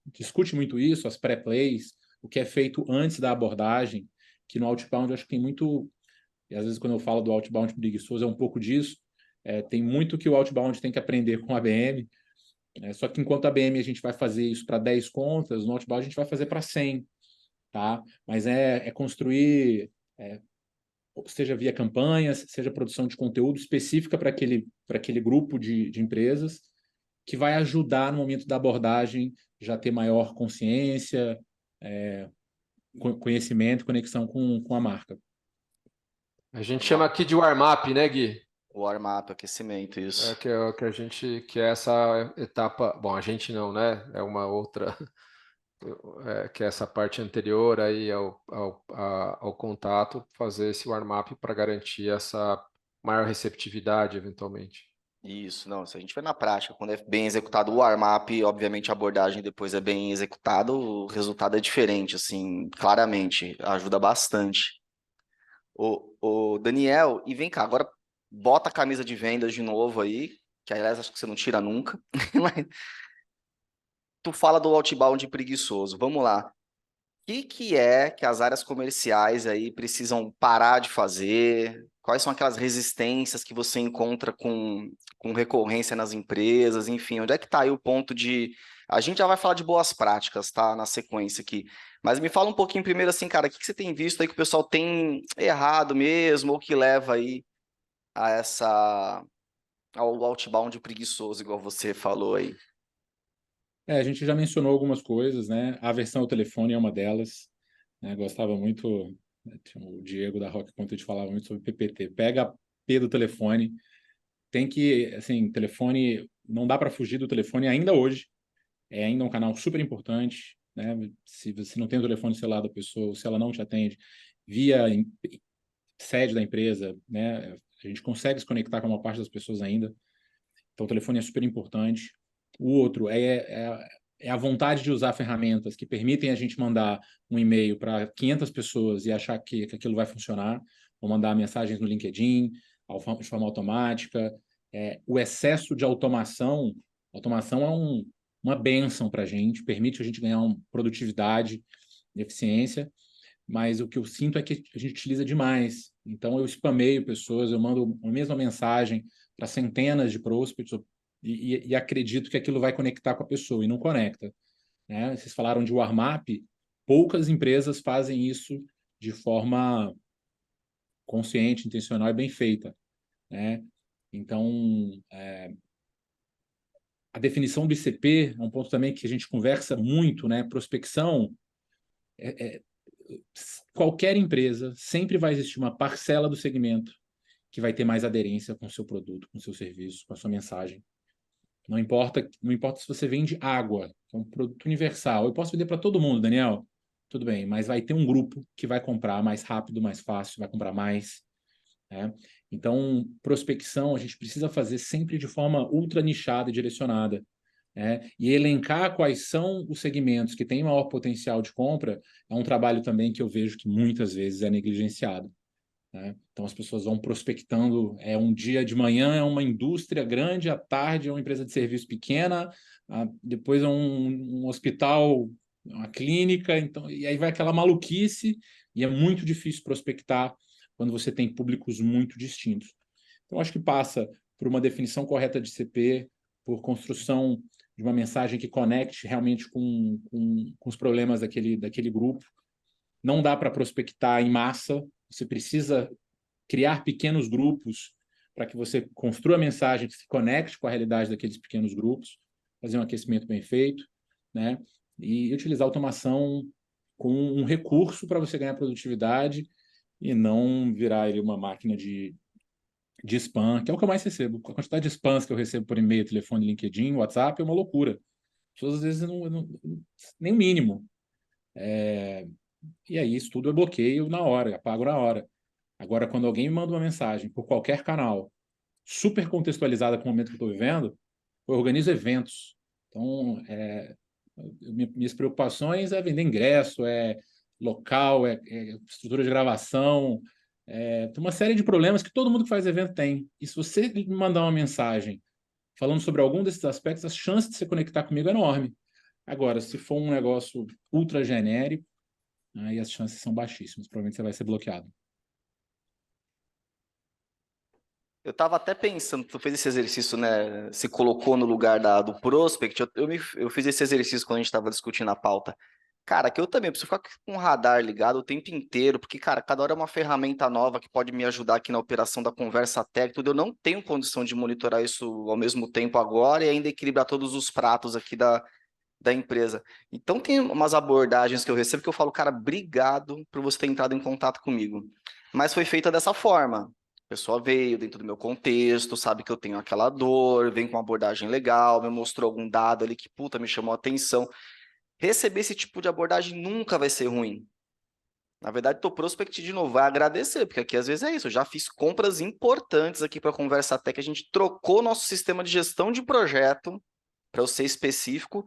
discute muito isso, as pré-plays, o que é feito antes da abordagem, que no outbound eu acho que tem muito, e às vezes quando eu falo do outbound preguiçoso é um pouco disso, tem muito que o outbound tem que aprender com o ABM, só que enquanto a ABM a gente vai fazer isso para 10 contas, no outbound a gente vai fazer para 100, tá? Mas é construir, seja via campanhas, seja produção de conteúdo específica para aquele grupo de empresas, que vai ajudar no momento da abordagem já ter maior consciência, conhecimento, conexão com a marca. A gente chama aqui de warm-up, né, Gui? Warm-up, aquecimento, isso. Que é essa etapa. Bom, a gente não, né? É uma outra. Que é essa parte anterior aí ao contato, fazer esse warm-up para garantir essa maior receptividade, eventualmente. Isso, não, se a gente vê na prática, quando é bem executado o warm-up, obviamente a abordagem depois é bem executada, o resultado é diferente, assim, claramente, ajuda bastante. O Daniel, e vem cá, agora bota a camisa de vendas de novo aí, que aliás acho que você não tira nunca, mas tu fala do outbound preguiçoso, vamos lá. Que é que as áreas comerciais aí precisam parar de fazer? Quais são aquelas resistências que você encontra com recorrência nas empresas? Enfim, onde é que está aí o ponto de... A gente já vai falar de boas práticas, tá? Na sequência aqui. Mas me fala um pouquinho primeiro assim, cara, o que você tem visto aí que o pessoal tem errado mesmo, ou que leva aí a ao outbound preguiçoso, igual você falou aí? A gente já mencionou algumas coisas, né? A versão ao telefone é uma delas, né? Gostava muito, né? O Diego da Rock Content falava muito sobre PPT. Pega a P do telefone, tem que, assim, telefone, não dá para fugir do telefone ainda hoje. É ainda um canal super importante, né? Se você não tem o telefone celular da pessoa, se ela não te atende, via sede da empresa, né? A gente consegue se conectar com uma parte das pessoas ainda. Então, o telefone é super importante. O outro é a vontade de usar ferramentas que permitem a gente mandar um e-mail para 500 pessoas e achar que aquilo vai funcionar, ou mandar mensagens no LinkedIn, de forma automática. O excesso de automação é uma bênção para a gente, permite a gente ganhar produtividade, eficiência, mas o que eu sinto é que a gente utiliza demais. Então, eu spameio pessoas, eu mando a mesma mensagem para centenas de prospects e acredito que aquilo vai conectar com a pessoa, e não conecta, né? Vocês falaram de warm-up, poucas empresas fazem isso de forma consciente, intencional e bem feita, né? Então, a definição do ICP é um ponto também que a gente conversa muito, né? Prospecção, qualquer empresa, sempre vai existir uma parcela do segmento que vai ter mais aderência com o seu produto, com o seu serviço, com a sua mensagem. Não importa se você vende água, que é um produto universal. Eu posso vender para todo mundo, Daniel. Tudo bem, mas vai ter um grupo que vai comprar mais rápido, mais fácil, vai comprar mais, né? Então, prospecção a gente precisa fazer sempre de forma ultra nichada e direcionada, né? E elencar quais são os segmentos que têm maior potencial de compra é um trabalho também que eu vejo que muitas vezes é negligenciado, né? Então, as pessoas vão prospectando, um dia de manhã é uma indústria grande, à tarde é uma empresa de serviço pequena, depois é um hospital, uma clínica, então, e aí vai aquela maluquice, e é muito difícil prospectar quando você tem públicos muito distintos. Então, acho que passa por uma definição correta de CP, por construção de uma mensagem que conecte realmente com os problemas daquele grupo. Não dá para prospectar em massa, você precisa criar pequenos grupos para que você construa a mensagem que se conecte com a realidade daqueles pequenos grupos, fazer um aquecimento bem feito, né? E utilizar a automação como um recurso para você ganhar produtividade e não virar ele uma máquina de spam, que é o que eu mais recebo. A quantidade de spams que eu recebo por e-mail, telefone, LinkedIn, WhatsApp é uma loucura. As pessoas às vezes nem o mínimo. E aí isso tudo eu bloqueio na hora, apago na hora. Agora, quando alguém me manda uma mensagem por qualquer canal, super contextualizada com o momento que eu estou vivendo, eu organizo eventos. Então, minhas preocupações é vender ingresso, é local, é estrutura de gravação, Tem uma série de problemas que todo mundo que faz evento tem. E se você me mandar uma mensagem falando sobre algum desses aspectos, a chance de você conectar comigo é enorme. Agora, se for um negócio ultra genérico, aí as chances são baixíssimas. Provavelmente você vai ser bloqueado. Eu tava até pensando, tu fez esse exercício, né? Se colocou no lugar do prospect. Eu fiz esse exercício quando a gente tava discutindo a pauta. Cara, que eu também preciso ficar com o radar ligado o tempo inteiro, porque, cara, cada hora é uma ferramenta nova que pode me ajudar aqui na operação da conversa técnica, tudo. Eu não tenho condição de monitorar isso ao mesmo tempo agora e ainda equilibrar todos os pratos aqui da empresa. Então, tem umas abordagens que eu recebo que eu falo, cara, obrigado por você ter entrado em contato comigo. Mas foi feita dessa forma. A pessoa veio dentro do meu contexto, sabe que eu tenho aquela dor, vem com uma abordagem legal, me mostrou algum dado ali que, puta, me chamou a atenção. Receber esse tipo de abordagem nunca vai ser ruim. Na verdade, teu prospect de novo vai agradecer, porque aqui às vezes é isso. Eu já fiz compras importantes aqui para a Conversa Tech, a gente trocou nosso sistema de gestão de projeto, para eu ser específico,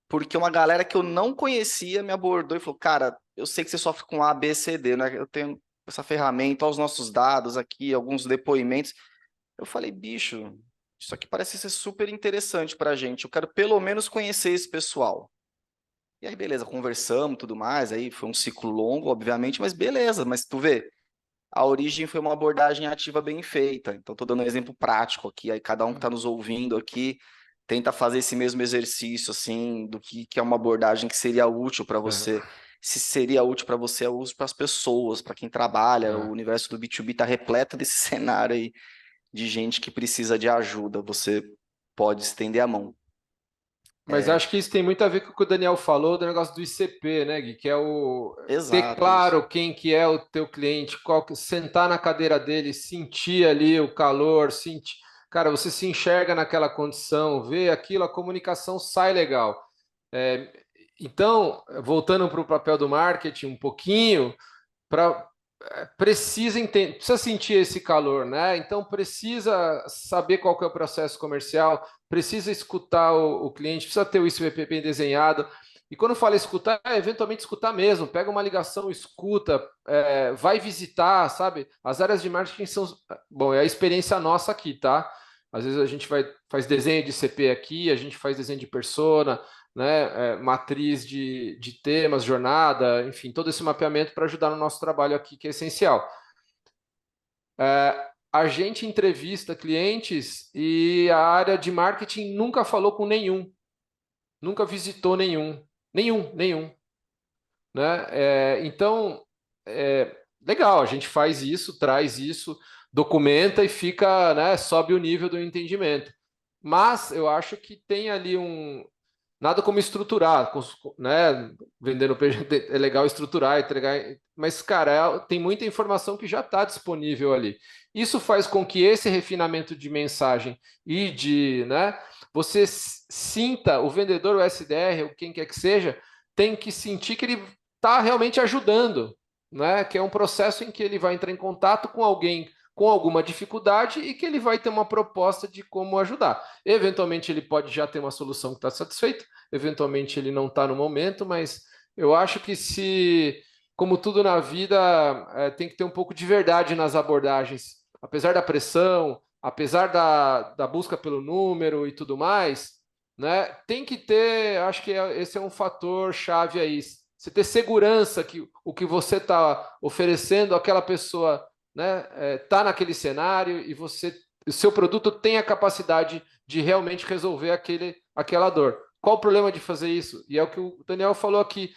porque uma galera que eu não conhecia me abordou e falou: Cara, eu sei que você sofre com A, B, C, D, né? Eu tenho essa ferramenta, os nossos dados aqui, alguns depoimentos. Eu falei: Bicho, isso aqui parece ser super interessante para a gente. Eu quero pelo menos conhecer esse pessoal. E aí, beleza, conversamos, tudo mais, aí foi um ciclo longo, obviamente, mas beleza, mas tu vê, a origem foi uma abordagem ativa bem feita, então estou dando um exemplo prático aqui, aí cada um que está nos ouvindo aqui, tenta fazer esse mesmo exercício, assim, do que é uma abordagem que seria útil para você, se seria útil para você, é útil para as pessoas, para quem trabalha, o universo do B2B está repleto desse cenário aí, de gente que precisa de ajuda, você pode estender a mão. Mas acho que isso tem muito a ver com o que o Daniel falou do negócio do ICP, né, Gui? Que é ter Exato, isso. claro quem que é o teu cliente, sentar na cadeira dele, sentir ali o calor, sentir. Cara, você se enxerga naquela condição, vê aquilo, a comunicação sai legal. É, então, voltando para o papel do marketing um pouquinho, para precisa sentir esse calor, né? Então precisa saber qual que é o processo comercial, precisa escutar o cliente, precisa ter o ICP bem desenhado. E quando fala escutar, é eventualmente escutar mesmo. Pega uma ligação, escuta, vai visitar, sabe? As áreas de marketing são, bom, é a experiência nossa aqui, tá? Às vezes a gente faz desenho de CP aqui, a gente faz desenho de persona, né, matriz de temas, jornada, enfim, todo esse mapeamento para ajudar no nosso trabalho aqui, que é essencial. A gente entrevista clientes e a área de marketing nunca falou com nenhum, nunca visitou nenhum. Né? Então, legal, a gente faz isso, traz isso, documenta e fica, né, sobe o nível do entendimento. Mas eu acho que tem ali nada como estruturar, né? Vendendo peixe é legal estruturar, entregar, mas, cara, tem muita informação que já está disponível ali. Isso faz com que esse refinamento de mensagem e né, você sinta, o vendedor, o SDR, ou quem quer que seja, tem que sentir que ele está realmente ajudando, né? Que é um processo em que ele vai entrar em contato com alguém com alguma dificuldade e que ele vai ter uma proposta de como ajudar. Eventualmente ele pode já ter uma solução que está satisfeita, eventualmente ele não está no momento, mas eu acho que como tudo na vida, tem que ter um pouco de verdade nas abordagens. Apesar da pressão, apesar da busca pelo número e tudo mais, né, tem que ter, acho que esse é um fator chave aí. Você ter segurança que o que você está oferecendo àquela pessoa, né, tá naquele cenário e o seu produto tem a capacidade de realmente resolver aquela dor. Qual o problema de fazer isso? E é o que o Daniel falou aqui.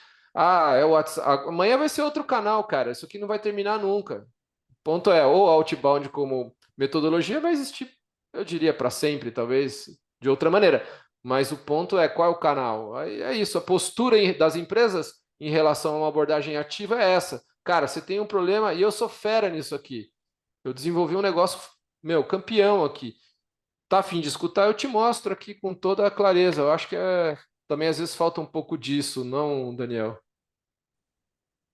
É o WhatsApp. Amanhã vai ser outro canal, cara. Isso aqui não vai terminar nunca. O ponto é, ou outbound como metodologia vai existir, eu diria, para sempre, talvez de outra maneira. Mas o ponto é qual é o canal. É isso. A postura das empresas em relação a uma abordagem ativa é essa. Cara, você tem um problema e eu sou fera nisso aqui. Eu desenvolvi um negócio, meu, campeão aqui. Tá a fim de escutar? Eu te mostro aqui com toda a clareza. Eu acho que também às vezes falta um pouco disso, não, Daniel?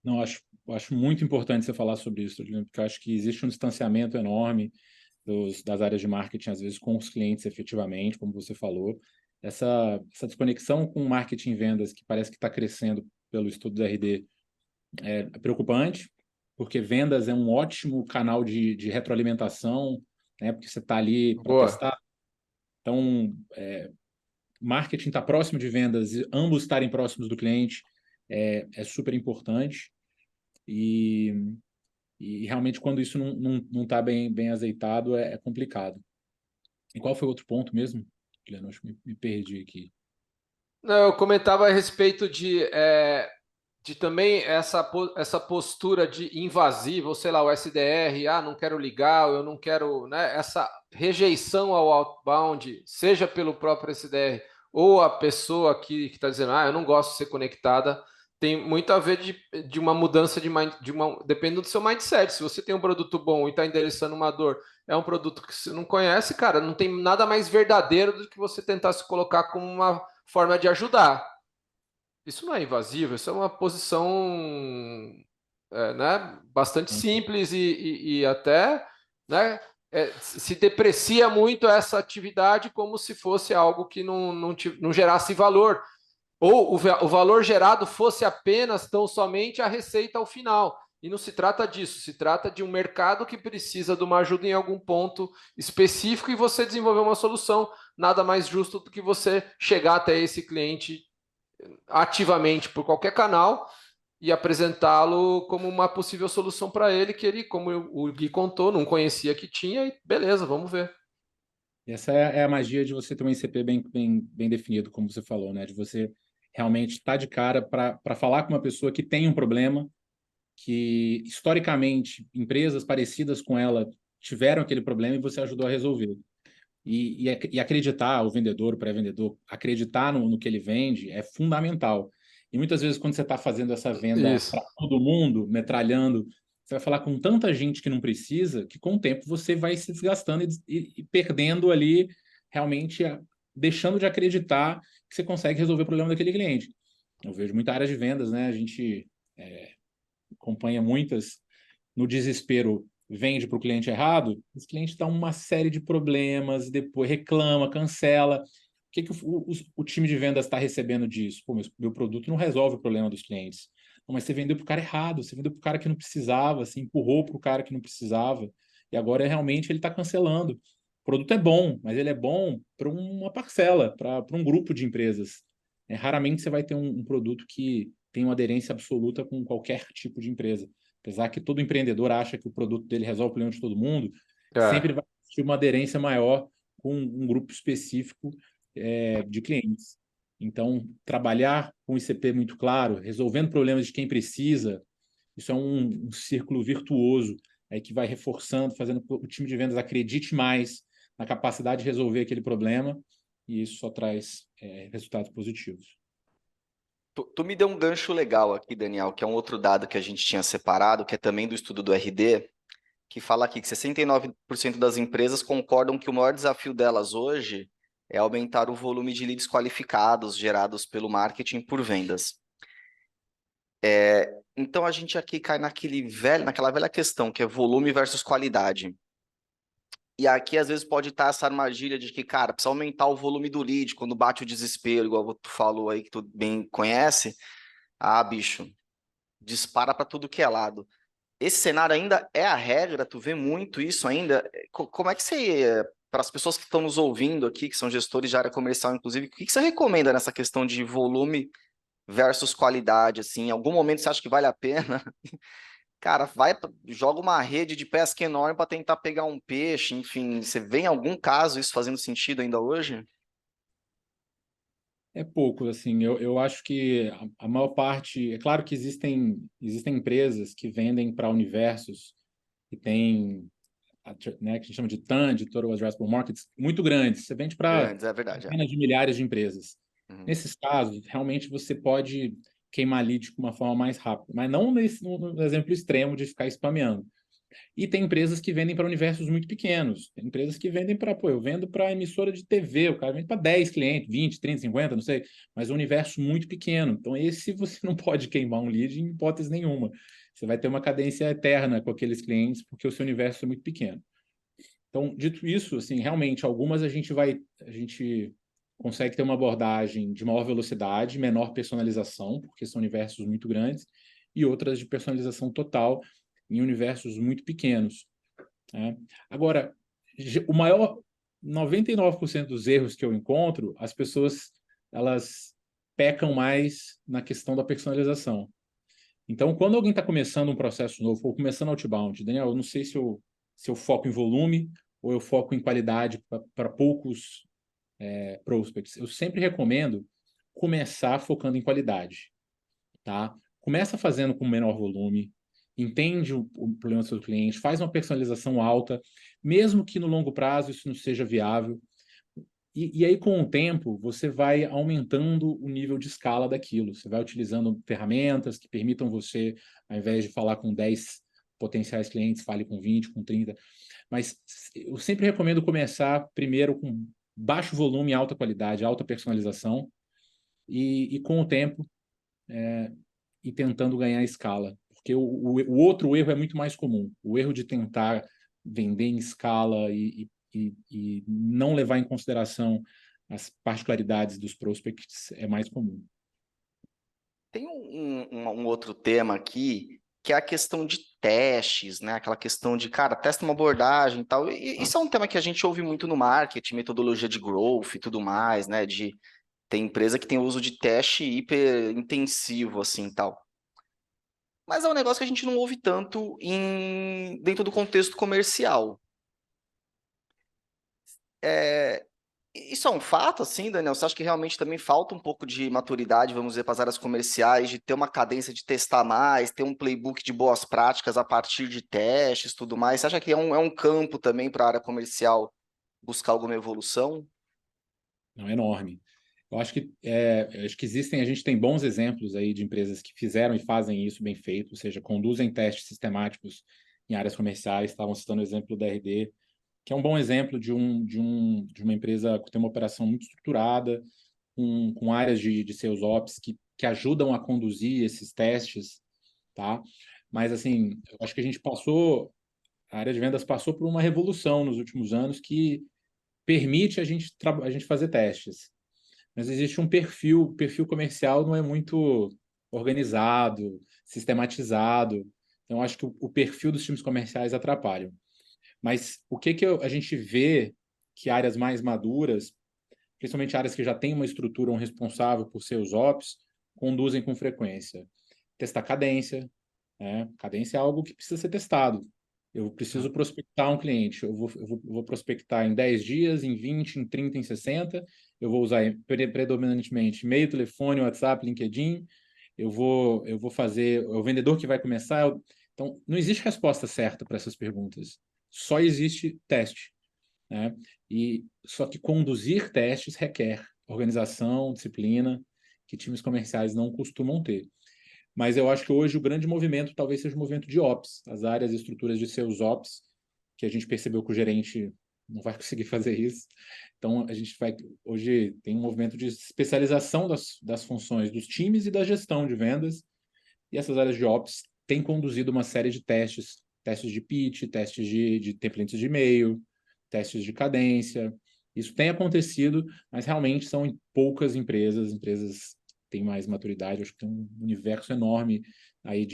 Não, acho muito importante você falar sobre isso, Juliano, porque eu acho que existe um distanciamento enorme das áreas de marketing, às vezes, com os clientes efetivamente, como você falou. Essa desconexão com o marketing e vendas, que parece que está crescendo pelo estudo da RD, é preocupante. porque vendas é um ótimo canal de retroalimentação, né? Porque você está ali para Boa. testar. Então, marketing está próximo de vendas, e ambos estarem próximos do cliente é super importante. E realmente, quando isso não está bem azeitado, é complicado. E qual foi o outro ponto mesmo, Guilherme? Acho que me perdi aqui. Não, eu comentava a respeito de também essa postura de invasiva, ou sei lá, o SDR, não quero ligar, eu não quero, né? Essa rejeição ao outbound, seja pelo próprio SDR ou a pessoa que está dizendo, eu não gosto de ser conectada, tem muito a ver de uma mudança depende do seu mindset. Se você tem um produto bom e está endereçando uma dor, é um produto que você não conhece, cara, não tem nada mais verdadeiro do que você tentar se colocar como uma forma de ajudar. Isso não é invasivo, isso é uma posição né, bastante simples e até, né, se deprecia muito essa atividade como se fosse algo que não gerasse valor, ou o valor gerado fosse apenas tão somente a receita ao final. E não se trata disso, se trata de um mercado que precisa de uma ajuda em algum ponto específico e você desenvolver uma solução. Nada mais justo do que você chegar até esse cliente ativamente por qualquer canal e apresentá-lo como uma possível solução para ele, que ele, como o Gui contou, não conhecia que tinha, e beleza, vamos ver. Essa é a magia de você ter um ICP bem definido, como você falou, né? De você realmente estar de cara para falar com uma pessoa que tem um problema, que historicamente empresas parecidas com ela tiveram aquele problema e você ajudou a resolver. E acreditar, o vendedor, o pré-vendedor, acreditar no que ele vende é fundamental. E muitas vezes, quando você está fazendo essa venda Isso. para todo mundo, metralhando, você vai falar com tanta gente que não precisa, que com o tempo você vai se desgastando e perdendo ali, realmente, deixando de acreditar que você consegue resolver o problema daquele cliente. Eu vejo muita área de vendas, né? A gente acompanha muitas no desespero, vende para o cliente errado, esse cliente dá uma série de problemas, depois reclama, cancela. O que o time de vendas está recebendo disso? Pô, meu produto não resolve o problema dos clientes. Não, mas você vendeu para o cara errado, você vendeu para o cara que não precisava, você empurrou para o cara que não precisava, e agora realmente ele está cancelando. O produto é bom, mas ele é bom para uma parcela, para um grupo de empresas. Raramente você vai ter um produto que tem uma aderência absoluta com qualquer tipo de empresa. Apesar que todo empreendedor acha que o produto dele resolve o problema de todo mundo, sempre vai existir uma aderência maior com um grupo específico de clientes. Então, trabalhar com ICP muito claro, resolvendo problemas de quem precisa, isso é um círculo virtuoso que vai reforçando, fazendo que o time de vendas acredite mais na capacidade de resolver aquele problema, e isso só traz resultados positivos. Tu me deu um gancho legal aqui, Daniel, que é um outro dado que a gente tinha separado, que é também do estudo do RD, que fala aqui que 69% das empresas concordam que o maior desafio delas hoje é aumentar o volume de leads qualificados gerados pelo marketing por vendas. Então a gente aqui cai naquela velha questão, que é volume versus qualidade. E aqui, às vezes, pode estar essa armadilha de que, cara, precisa aumentar o volume do lead quando bate o desespero, igual tu falou aí, que tu bem conhece. Bicho, dispara para tudo que é lado. Esse cenário ainda é a regra? Tu vê muito isso ainda? Como é que você, para as pessoas que estão nos ouvindo aqui, que são gestores de área comercial, inclusive, o que você recomenda nessa questão de volume versus qualidade? Assim, em algum momento você acha que vale a pena? Cara, joga uma rede de pesca enorme para tentar pegar um peixe, enfim, você vê em algum caso isso fazendo sentido ainda hoje? É pouco, assim, eu acho que a maior parte, é claro que existem empresas que vendem para universos que tem, né, que a gente chama de TAM, de Total Addressable Markets, muito grandes. Você vende para Grandes, é verdade. centenas de milhares de empresas. Uhum. Nesses casos, realmente você pode queimar lead de uma forma mais rápida, mas não no exemplo extremo de ficar spameando. E tem empresas que vendem para universos muito pequenos. Tem empresas que vendem para, eu vendo para emissora de TV, o cara vende para 10 clientes, 20, 30, 50, não sei, mas um universo muito pequeno. Então, esse você não pode queimar um lead em hipótese nenhuma. Você vai ter uma cadência eterna com aqueles clientes, porque o seu universo é muito pequeno. Então, dito isso, assim, realmente, algumas a gente consegue ter uma abordagem de maior velocidade, menor personalização, porque são universos muito grandes, e outras de personalização total, em universos muito pequenos, né? Agora, o maior 99% dos erros que eu encontro, as pessoas elas pecam mais na questão da personalização. Então, quando alguém está começando um processo novo, ou começando outbound, Daniel, eu não sei se eu foco em volume ou eu foco em qualidade para poucos prospects. Eu sempre recomendo começar focando em qualidade, tá? Começa fazendo com menor volume, entende o problema do seu cliente, faz uma personalização alta, mesmo que no longo prazo isso não seja viável. E aí, com o tempo, você vai aumentando o nível de escala daquilo. Você vai utilizando ferramentas que permitam você, ao invés de falar com 10 potenciais clientes, fale com 20, com 30. Mas eu sempre recomendo começar primeiro com baixo volume, alta qualidade, alta personalização, e com o tempo, ir tentando ganhar escala. Porque o outro erro é muito mais comum. O erro de tentar vender em escala e não levar em consideração as particularidades dos prospects é mais comum. Tem um outro tema aqui, que é a questão de testes, né? Aquela questão de, cara, testa uma abordagem e tal. E isso é um tema que a gente ouve muito no marketing, metodologia de growth e tudo mais, né? Tem empresa que tem uso de teste hiper intensivo, assim, tal. Mas é um negócio que a gente não ouve tanto dentro do contexto comercial. É, Isso é um fato, assim, Daniel? Você acha que realmente também falta um pouco de maturidade, vamos dizer, para as áreas comerciais, de ter uma cadência de testar mais, ter um playbook de boas práticas a partir de testes e tudo mais? Você acha que é um campo também para a área comercial buscar alguma evolução? Não é enorme. Eu acho que existem, a gente tem bons exemplos aí de empresas que fizeram e fazem isso bem feito, ou seja, conduzem testes sistemáticos em áreas comerciais. Estavam citando o exemplo da RD, que é um bom exemplo de uma empresa que tem uma operação muito estruturada, com áreas de sales ops que ajudam a conduzir esses testes, tá? Mas, assim, eu acho que a área de vendas passou por uma revolução nos últimos anos que permite a gente fazer testes. Mas existe um o perfil comercial não é muito organizado, sistematizado. Então, acho que o perfil dos times comerciais atrapalham. Mas o que a gente vê que áreas mais maduras, principalmente áreas que já têm uma estrutura, um responsável por seus ops, conduzem com frequência? Testar cadência, né? Cadência é algo que precisa ser testado. Eu preciso prospectar um cliente. Eu vou prospectar em 10 dias, em 20, em 30, em 60. Eu vou usar predominantemente e-mail, telefone, WhatsApp, LinkedIn. Eu vou fazer. É o vendedor que vai começar. Então, não existe resposta certa para essas perguntas. Só existe teste, né? E só que conduzir testes requer organização, disciplina, que times comerciais não costumam ter. Mas eu acho que hoje o grande movimento talvez seja o movimento de ops, as áreas e estruturas de seus ops, que a gente percebeu que o gerente não vai conseguir fazer isso. Então, hoje tem um movimento de especialização das funções dos times e da gestão de vendas, e essas áreas de ops têm conduzido uma série de testes, testes de pitch, testes de templates de e-mail, testes de cadência. Isso tem acontecido, mas realmente são em poucas empresas têm mais maturidade. Acho que tem um universo enorme aí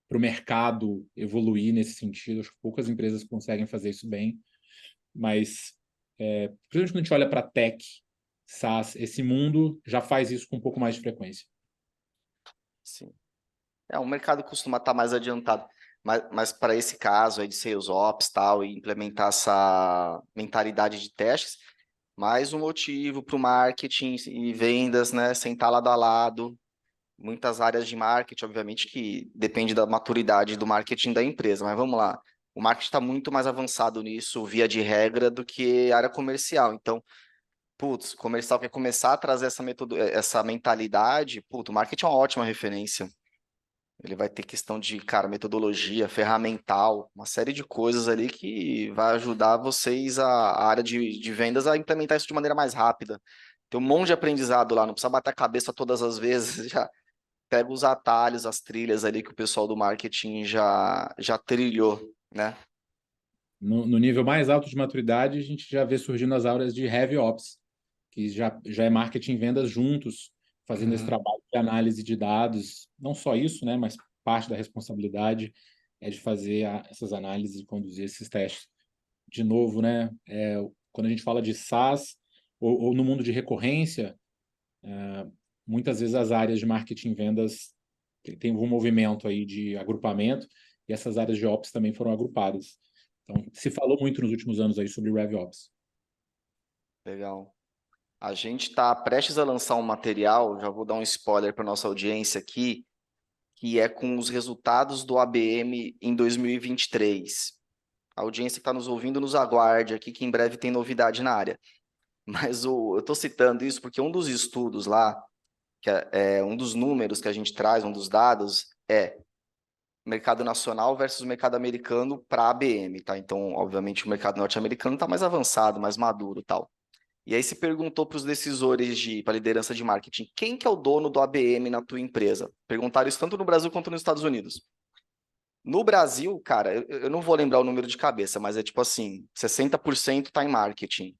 para o mercado evoluir nesse sentido. Acho que poucas empresas conseguem fazer isso bem, mas principalmente quando a gente olha para tech, SaaS, esse mundo já faz isso com um pouco mais de frequência. Sim. O mercado costuma estar mais adiantado. Mas para esse caso aí de sales ops tal, e implementar essa mentalidade de testes, mais um motivo para o marketing e vendas, né, sentar lado a lado. Muitas áreas de marketing, obviamente, que depende da maturidade do marketing da empresa, mas vamos lá. O marketing está muito mais avançado nisso, via de regra, do que a área comercial. Então, putz, o comercial quer começar a trazer essa mentalidade, putz, o marketing é uma ótima referência. Ele vai ter questão de, cara, metodologia, ferramental, uma série de coisas ali que vai ajudar vocês, a área de vendas, a implementar isso de maneira mais rápida. Tem um monte de aprendizado lá, não precisa bater a cabeça todas as vezes, já pega os atalhos, as trilhas ali que o pessoal do marketing já trilhou, né? No nível mais alto de maturidade, a gente já vê surgindo as áreas de Heavy Ops, que já é marketing e vendas juntos, fazendo esse trabalho de análise de dados. Não só isso, né, mas parte da responsabilidade é de fazer essas análises e conduzir esses testes. De novo, né? Quando a gente fala de SaaS ou no mundo de recorrência, muitas vezes as áreas de marketing e vendas têm um movimento aí de agrupamento e essas áreas de Ops também foram agrupadas. Então, se falou muito nos últimos anos aí sobre RevOps. Legal. A gente está prestes a lançar um material, já vou dar um spoiler para nossa audiência aqui, que é com os resultados do ABM em 2023. A audiência que está nos ouvindo nos aguarde aqui, que em breve tem novidade na área. Mas eu estou citando isso porque um dos estudos lá, que é um dos números que a gente traz, um dos dados, é mercado nacional versus mercado americano para ABM, tá? Então, obviamente, o mercado norte-americano está mais avançado, mais maduro, tal. E aí se perguntou para os decisores para a liderança de marketing, quem que é o dono do ABM na tua empresa? Perguntaram isso tanto no Brasil quanto nos Estados Unidos. No Brasil, cara, eu não vou lembrar o número de cabeça, mas é tipo assim, 60% está em marketing.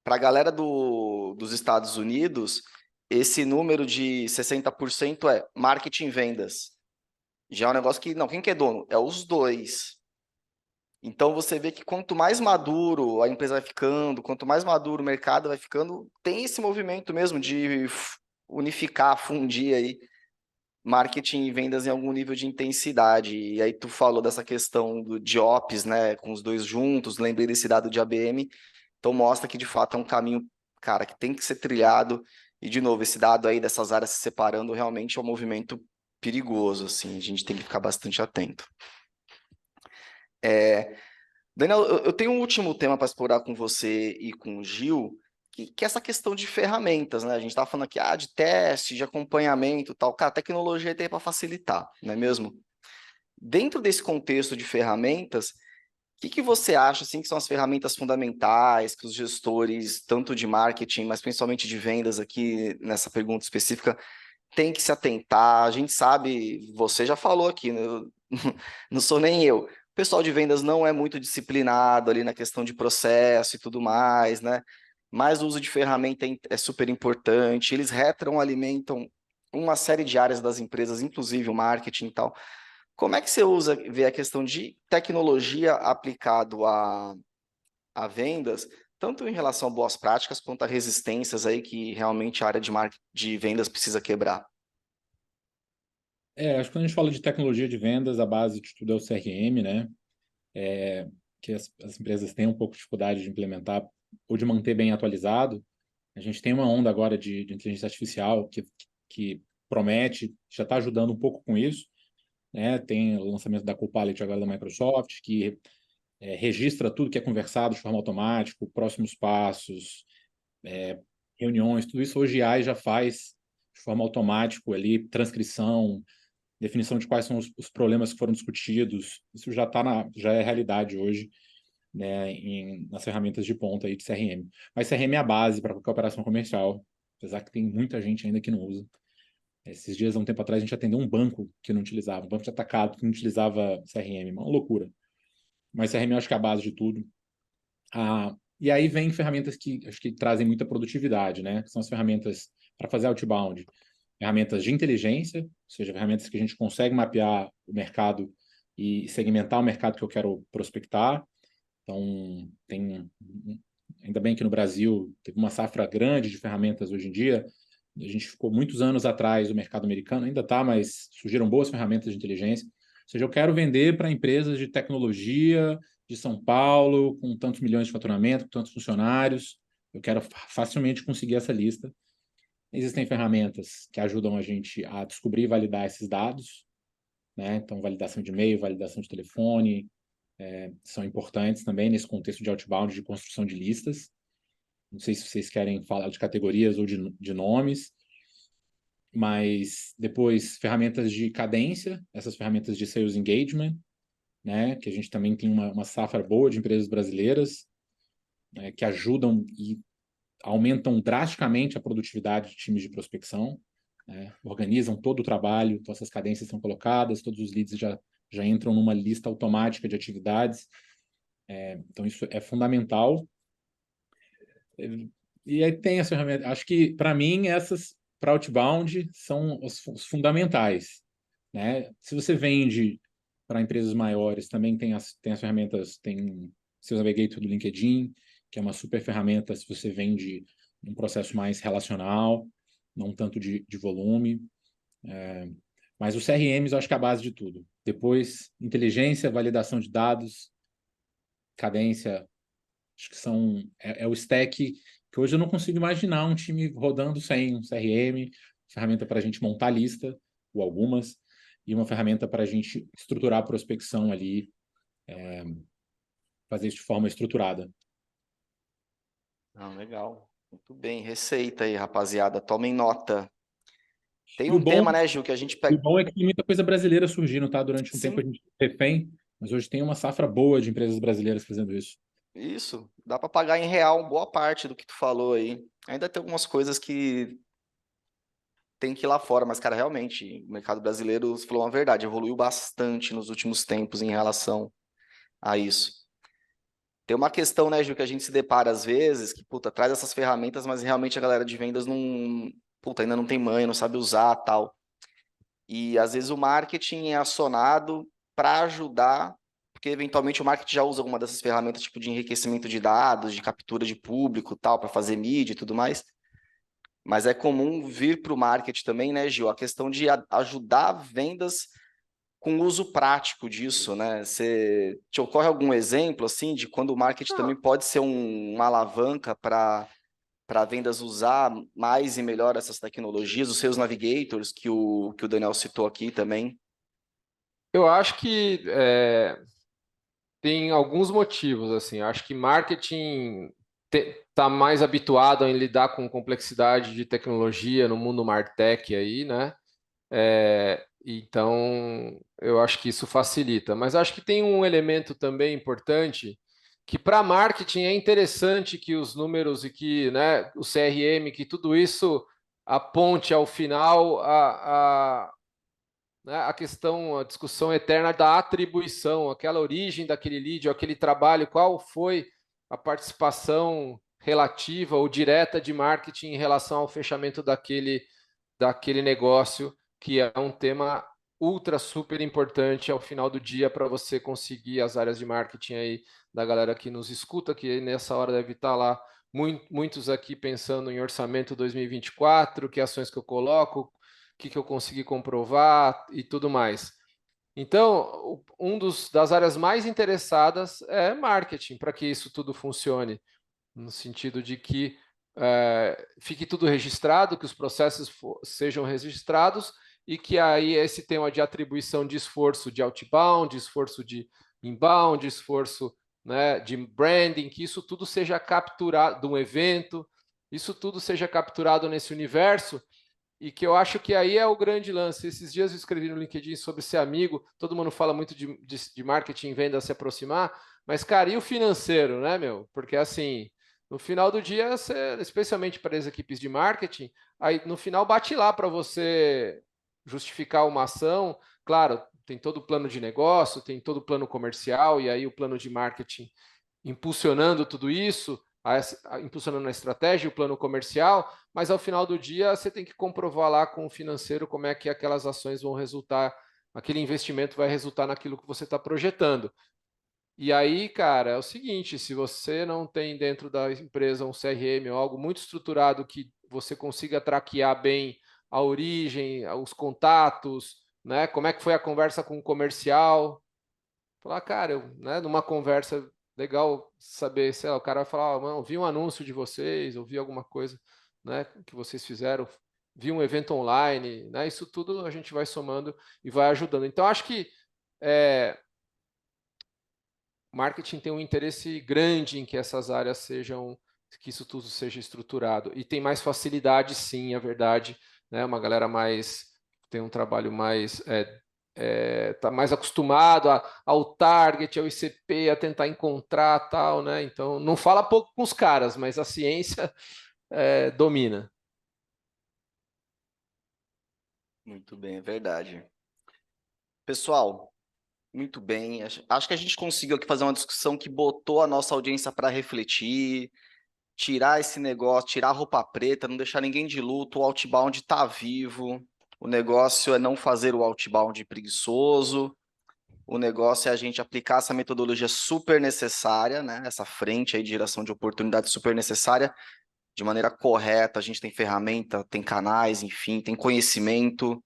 Para a galera dos Estados Unidos, esse número de 60% é marketing e vendas. Já é um negócio que, não, quem que é dono? É os dois. Então você vê que quanto mais maduro a empresa vai ficando, quanto mais maduro o mercado vai ficando, tem esse movimento mesmo de unificar, fundir aí marketing e vendas em algum nível de intensidade. E aí tu falou dessa questão de Ops, né, com os dois juntos, lembrei desse dado de ABM, então mostra que de fato é um caminho, cara, que tem que ser trilhado. E de novo, esse dado aí dessas áreas se separando realmente é um movimento perigoso, assim, a gente tem que ficar bastante atento. Daniel, eu tenho um último tema para explorar com você e com o Gil, que é essa questão de ferramentas, né? A gente estava falando aqui de teste, de acompanhamento e tal. Cara, a tecnologia tem para facilitar, não é mesmo? Dentro desse contexto de ferramentas, o que você acha assim, que são as ferramentas fundamentais que os gestores, tanto de marketing, mas principalmente de vendas aqui, nessa pergunta específica, têm que se atentar? A gente sabe, você já falou aqui, né? Não sou nem eu. O pessoal de vendas não é muito disciplinado ali na questão de processo e tudo mais, né? Mas o uso de ferramenta é super importante. Eles retroalimentam uma série de áreas das empresas, inclusive o marketing e tal. Como é que você vê a questão de tecnologia aplicado a vendas, tanto em relação a boas práticas quanto a resistências aí que realmente a área de vendas precisa quebrar? Acho que quando a gente fala de tecnologia de vendas, a base de tudo é o CRM, né? Que as empresas têm um pouco de dificuldade de implementar ou de manter bem atualizado. A gente tem uma onda agora de inteligência artificial que promete, já está ajudando um pouco com isso, né? Tem o lançamento da Copilot agora da Microsoft, que registra tudo que é conversado de forma automática, próximos passos, reuniões, tudo isso hoje a AI já faz de forma automática ali, transcrição, definição de quais são os problemas que foram discutidos. Isso já é realidade hoje, né, nas ferramentas de ponta aí de CRM. Mas CRM é a base para qualquer operação comercial, apesar que tem muita gente ainda que não usa. Esses dias, há um tempo atrás, a gente atendeu um banco que não utilizava, um banco de atacado que não utilizava CRM, uma loucura. Mas CRM eu acho que é a base de tudo. E aí vem ferramentas que acho que trazem muita produtividade, né? São as ferramentas para fazer outbound, ferramentas de inteligência, ou seja, ferramentas que a gente consegue mapear o mercado e segmentar o mercado que eu quero prospectar. Então, ainda bem que no Brasil teve uma safra grande de ferramentas hoje em dia. A gente ficou muitos anos atrás do mercado americano, ainda está, mas surgiram boas ferramentas de inteligência. Ou seja, eu quero vender para empresas de tecnologia de São Paulo, com tantos milhões de faturamento, com tantos funcionários. Eu quero facilmente conseguir essa lista. Existem ferramentas que ajudam a gente a descobrir e validar esses dados, né? Então, validação de e-mail, validação de telefone, são importantes também nesse contexto de outbound, de construção de listas. Não sei se vocês querem falar de categorias ou de nomes, mas depois ferramentas de cadência, essas ferramentas de sales engagement, né? Que a gente também tem uma safra boa de empresas brasileiras, né, que ajudam e aumentam drasticamente a produtividade de times de prospecção, né? Organizam todo o trabalho, então essas cadências são colocadas, todos os leads já entram numa lista automática de atividades. Então, isso é fundamental. E aí tem as ferramentas. Acho que, para mim, essas para outbound são os fundamentais. né? Se você vende para empresas maiores, também tem as ferramentas, tem Sales Navigator do LinkedIn, que é uma super ferramenta se você vende um processo mais relacional, não tanto de volume. Mas os CRMs eu acho que é a base de tudo. Depois, inteligência, validação de dados, cadência, acho que é o stack que hoje eu não consigo imaginar um time rodando sem um CRM, ferramenta para a gente montar lista, ou algumas, e uma ferramenta para a gente estruturar a prospecção ali, fazer isso de forma estruturada. Ah, legal. Muito bem. Receita aí, rapaziada. Tomem nota. Tem E o um bom, tema, né, Gil, que a gente o pega. bom é que tem muita coisa brasileira surgindo, tá? Durante um tempo a Sim, gente refém, mas hoje tem uma safra boa de empresas brasileiras fazendo isso. isso. Dá para pagar em real boa parte do que tu falou aí. Ainda tem algumas coisas que tem que ir lá fora, mas, cara, realmente, o mercado brasileiro, você falou uma verdade, evoluiu bastante nos últimos tempos em relação a isso. Tem uma questão, né, Gil, que a gente se depara às vezes, que, puta, traz essas ferramentas, mas realmente a galera de vendas não, puta, ainda não tem manha, não sabe usar, tal. E às vezes o marketing é acionado para ajudar, porque eventualmente o marketing já usa alguma dessas ferramentas, tipo de enriquecimento de dados, de captura de público, tal, para fazer mídia e tudo mais. Mas é comum vir para o marketing também, né, Gil, a questão de ajudar vendas com uso prático disso, né? Te ocorre algum exemplo, assim, de quando o marketing também pode ser uma alavanca para vendas usar mais e melhor essas tecnologias, os seus navigators, que o Daniel citou aqui também? Eu acho que tem alguns motivos, assim. Acho que marketing está mais habituado em lidar com complexidade de tecnologia no mundo martech aí, né? Então, eu acho que isso facilita. Mas acho que tem um elemento também importante que para marketing é interessante que os números e que, né, o CRM, que tudo isso aponte ao final né, a questão, a discussão eterna da atribuição, aquela origem daquele lead, aquele trabalho, qual foi a participação relativa ou direta de marketing em relação ao fechamento daquele negócio, que é um tema ultra super importante ao final do dia para você conseguir as áreas de marketing aí da galera que nos escuta, que nessa hora deve estar lá muitos aqui pensando em orçamento 2024, que ações que eu coloco, o que eu consegui comprovar e tudo mais. Então, das áreas mais interessadas é marketing, para que isso tudo funcione, no sentido de que fique tudo registrado, que os processos sejam registrados e que aí esse tema de atribuição de esforço de outbound, de esforço de inbound, de esforço, né, de branding, que isso tudo seja capturado de um evento, isso tudo seja capturado nesse universo e que eu acho que aí é o grande lance. Esses dias eu escrevi no LinkedIn sobre ser amigo, todo mundo fala muito de marketing e venda se aproximar, mas, cara, e o financeiro, né, meu? Porque, assim, no final do dia, especialmente para as equipes de marketing, aí no final bate lá para você justificar uma ação. Claro, tem todo o plano de negócio, tem todo o plano comercial, e aí o plano de marketing impulsionando tudo isso, impulsionando a estratégia, o plano comercial, mas ao final do dia você tem que comprovar lá com o financeiro como é que aquelas ações vão resultar, aquele investimento vai resultar naquilo que você está projetando. E aí, cara, é o seguinte, se você não tem dentro da empresa um CRM ou algo muito estruturado que você consiga traquear bem a origem, os contatos, né? Como é que foi a conversa com o comercial? Falar, cara, né, numa conversa legal saber, sei lá, o cara vai falar, mano, vi um anúncio de vocês, ou vi alguma coisa, né, que vocês fizeram, vi um evento online, né? Isso tudo a gente vai somando e vai ajudando. Então, acho que marketing tem um interesse grande em que essas áreas sejam, que isso tudo seja estruturado. E tem mais facilidade, sim, é verdade, né? Uma galera tem um trabalho mais tá mais acostumado ao target, ao ICP, a tentar encontrar tal, né? Então não fala pouco com os caras, mas a ciência domina. Muito bem, é verdade. Pessoal, muito bem. Acho que a gente conseguiu aqui fazer uma discussão que botou a nossa audiência para refletir, tirar esse negócio, tirar a roupa preta, não deixar ninguém de luto, o outbound está vivo. O negócio é não fazer o outbound preguiçoso. O negócio é a gente aplicar essa metodologia super necessária, né? Essa frente aí de geração de oportunidade super necessária, de maneira correta. A gente tem ferramenta, tem canais, enfim, tem conhecimento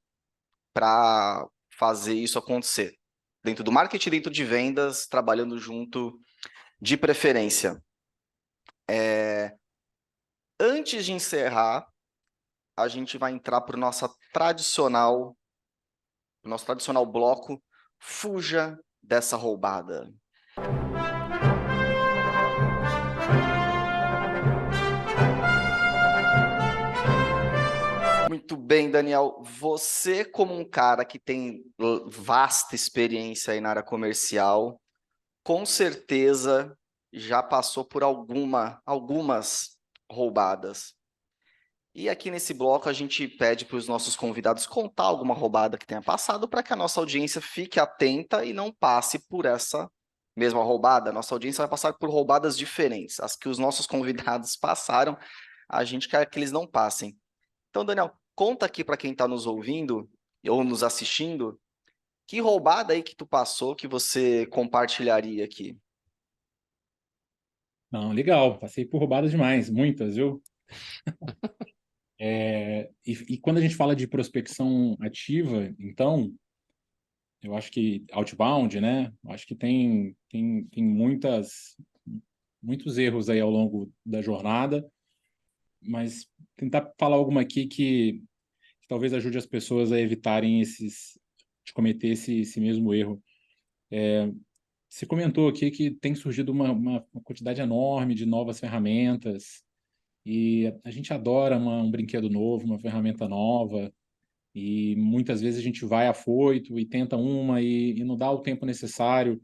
para fazer isso acontecer. Dentro do marketing, dentro de vendas, trabalhando junto, de preferência. Antes de encerrar, a gente vai entrar para o nosso tradicional bloco. Fuja dessa roubada. Muito bem, Daniel. Você, como um cara que tem vasta experiência aí na área comercial, com certeza já passou por algumas roubadas. E aqui nesse bloco a gente pede para os nossos convidados contar alguma roubada que tenha passado para que a nossa audiência fique atenta e não passe por essa mesma roubada. Nossa audiência vai passar por roubadas diferentes. As que os nossos convidados passaram, a gente quer que eles não passem. Então, Daniel, conta aqui para quem está nos ouvindo ou nos assistindo, que roubada aí que tu passou que você compartilharia aqui? Não, legal, passei por roubadas demais, muitas, viu? E quando a gente fala de prospecção ativa, então, eu acho que outbound, né? Acho que tem muitos erros aí ao longo da jornada, mas tentar falar alguma aqui que talvez ajude as pessoas a evitarem de cometer esse mesmo erro. Você comentou aqui que tem surgido uma quantidade enorme de novas ferramentas, e a gente adora um brinquedo novo, uma ferramenta nova, e muitas vezes a gente vai afoito e tenta uma e não dá o tempo necessário.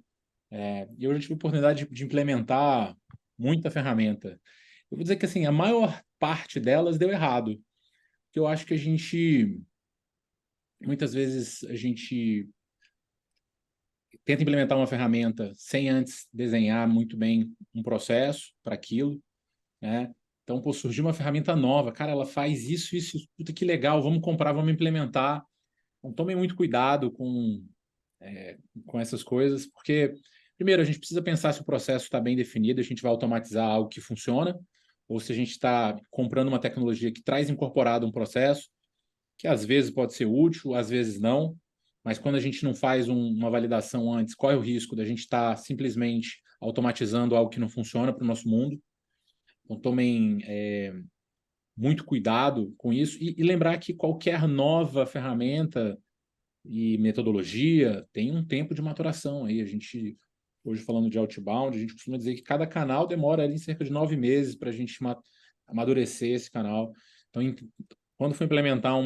E eu já tive a oportunidade de implementar muita ferramenta. Eu vou dizer que assim, a maior parte delas deu errado, que eu acho que muitas vezes a gente tenta implementar uma ferramenta sem antes desenhar muito bem um processo para aquilo, né? Então, pô, surgiu uma ferramenta nova, cara, ela faz isso, puta que legal, vamos comprar, vamos implementar. Então, tomem muito cuidado com essas coisas, porque, primeiro, a gente precisa pensar se o processo está bem definido, a gente vai automatizar algo que funciona, ou se a gente está comprando uma tecnologia que traz incorporado um processo, que às vezes pode ser útil, às vezes não, mas quando a gente não faz uma validação antes, qual é o risco da gente estar simplesmente automatizando algo que não funciona para o nosso mundo? Então, tomem muito cuidado com isso e lembrar que qualquer nova ferramenta e metodologia tem um tempo de maturação aí. A gente, hoje falando de outbound, a gente costuma dizer que cada canal demora ali cerca de 9 meses para a gente amadurecer esse canal. Então, quando for implementar um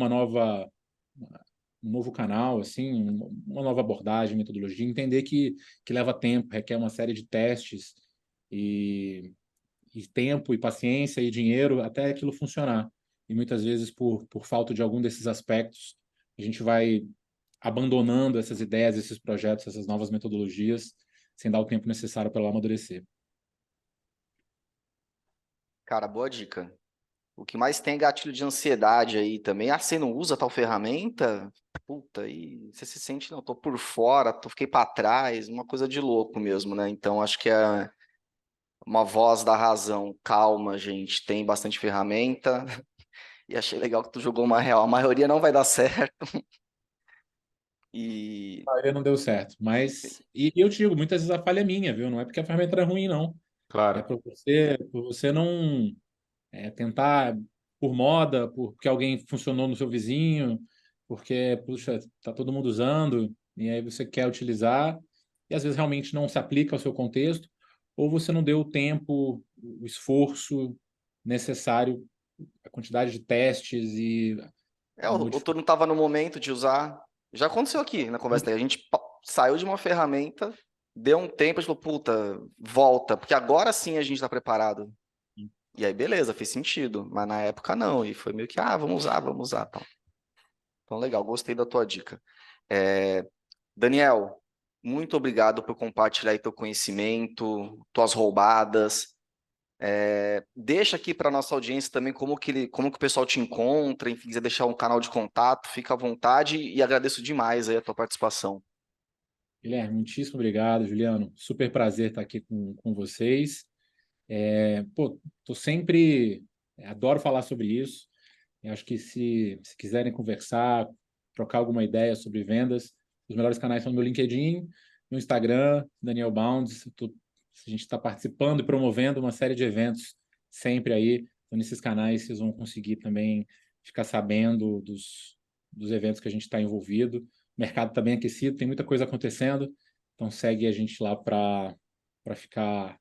novo canal, assim, uma nova abordagem, metodologia, entender que leva tempo, requer uma série de testes e tempo e paciência e dinheiro até aquilo funcionar. E muitas vezes, por falta de algum desses aspectos, a gente vai abandonando essas ideias, esses projetos, essas novas metodologias, sem dar o tempo necessário para ela amadurecer. Cara, boa dica. O que mais tem é gatilho de ansiedade aí também. Ah, você não usa tal ferramenta? Puta, e você se sente, não, tô por fora, fiquei para trás, uma coisa de louco mesmo, né? Então, acho que é uma voz da razão. Calma, gente, tem bastante ferramenta. E achei legal que tu jogou uma real. A maioria não vai dar certo. E A maioria não deu certo, mas... E eu te digo, muitas vezes a falha é minha, viu? Não é porque a ferramenta era ruim, não. É Claro. por você não tentar por moda, porque alguém funcionou no seu vizinho, porque, puxa, tá todo mundo usando, e aí você quer utilizar, e às vezes realmente não se aplica ao seu contexto, ou você não deu o tempo, o esforço necessário, a quantidade de testes e o tu não estava no momento de usar. Já aconteceu aqui na conversa daí. A gente saiu de uma ferramenta, deu um tempo, a gente falou, puta, volta, porque agora sim a gente está preparado. E aí, beleza, fez sentido. Mas na época não. E foi meio que, vamos usar, tal. Então, legal, gostei da tua dica. Daniel, muito obrigado por compartilhar aí teu conhecimento, tuas roubadas. Deixa aqui para nossa audiência também como que o pessoal te encontra, enfim, quiser deixar um canal de contato, fica à vontade e agradeço demais aí a tua participação. Guilherme, muitíssimo obrigado, Juliano. Super prazer estar aqui com vocês. Tô sempre, adoro falar sobre isso. Eu acho que se quiserem conversar, trocar alguma ideia sobre vendas, os melhores canais são no meu LinkedIn, no Instagram, Daniel Bounds. A gente está participando e promovendo uma série de eventos sempre aí. Então, nesses canais, vocês vão conseguir também ficar sabendo dos eventos que a gente está envolvido. O mercado está bem aquecido, tem muita coisa acontecendo. Então, segue a gente lá para ficar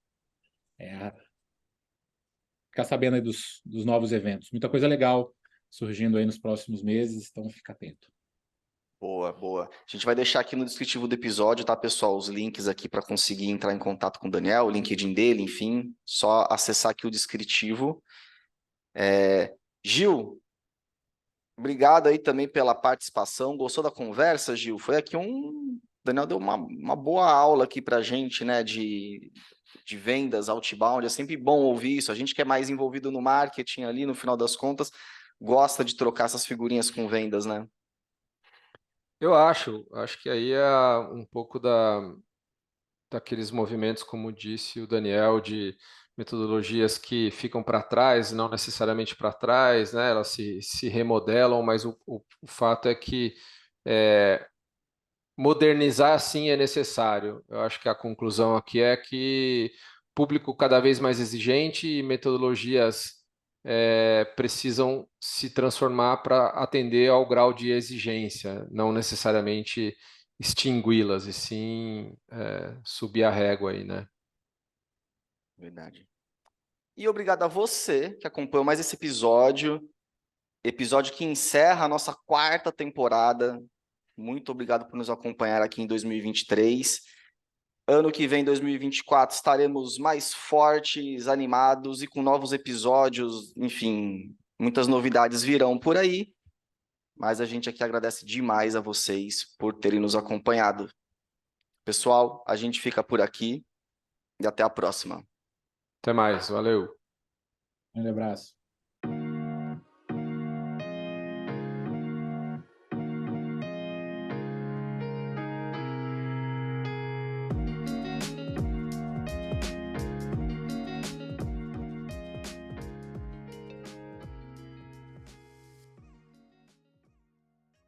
sabendo aí dos novos eventos. Muita coisa legal surgindo aí nos próximos meses, então fica atento. Boa, boa. A gente vai deixar aqui no descritivo do episódio, tá, pessoal? Os links aqui para conseguir entrar em contato com o Daniel, o LinkedIn dele, enfim. Só acessar aqui o descritivo. Gil, obrigado aí também pela participação. Gostou da conversa, Gil? Foi aqui Daniel deu uma boa aula aqui pra gente, né, de vendas, outbound. É sempre bom ouvir isso. A gente que é mais envolvido no marketing ali, no final das contas, gosta de trocar essas figurinhas com vendas, né? Eu acho que aí é um pouco daqueles movimentos, como disse o Daniel, de metodologias que ficam para trás, não necessariamente para trás, né? Elas se remodelam, mas o fato é que modernizar sim é necessário. Eu acho que a conclusão aqui é que público cada vez mais exigente e metodologias precisam se transformar para atender ao grau de exigência, não necessariamente extingui-las, e sim subir a régua aí, né? Verdade. E obrigado a você que acompanhou mais esse episódio que encerra a nossa 4ª temporada. Muito obrigado por nos acompanhar aqui em 2023. Ano que vem, 2024, estaremos mais fortes, animados e com novos episódios. Enfim, muitas novidades virão por aí. Mas a gente aqui agradece demais a vocês por terem nos acompanhado. Pessoal, a gente fica por aqui e até a próxima. Até mais, valeu. Um grande abraço.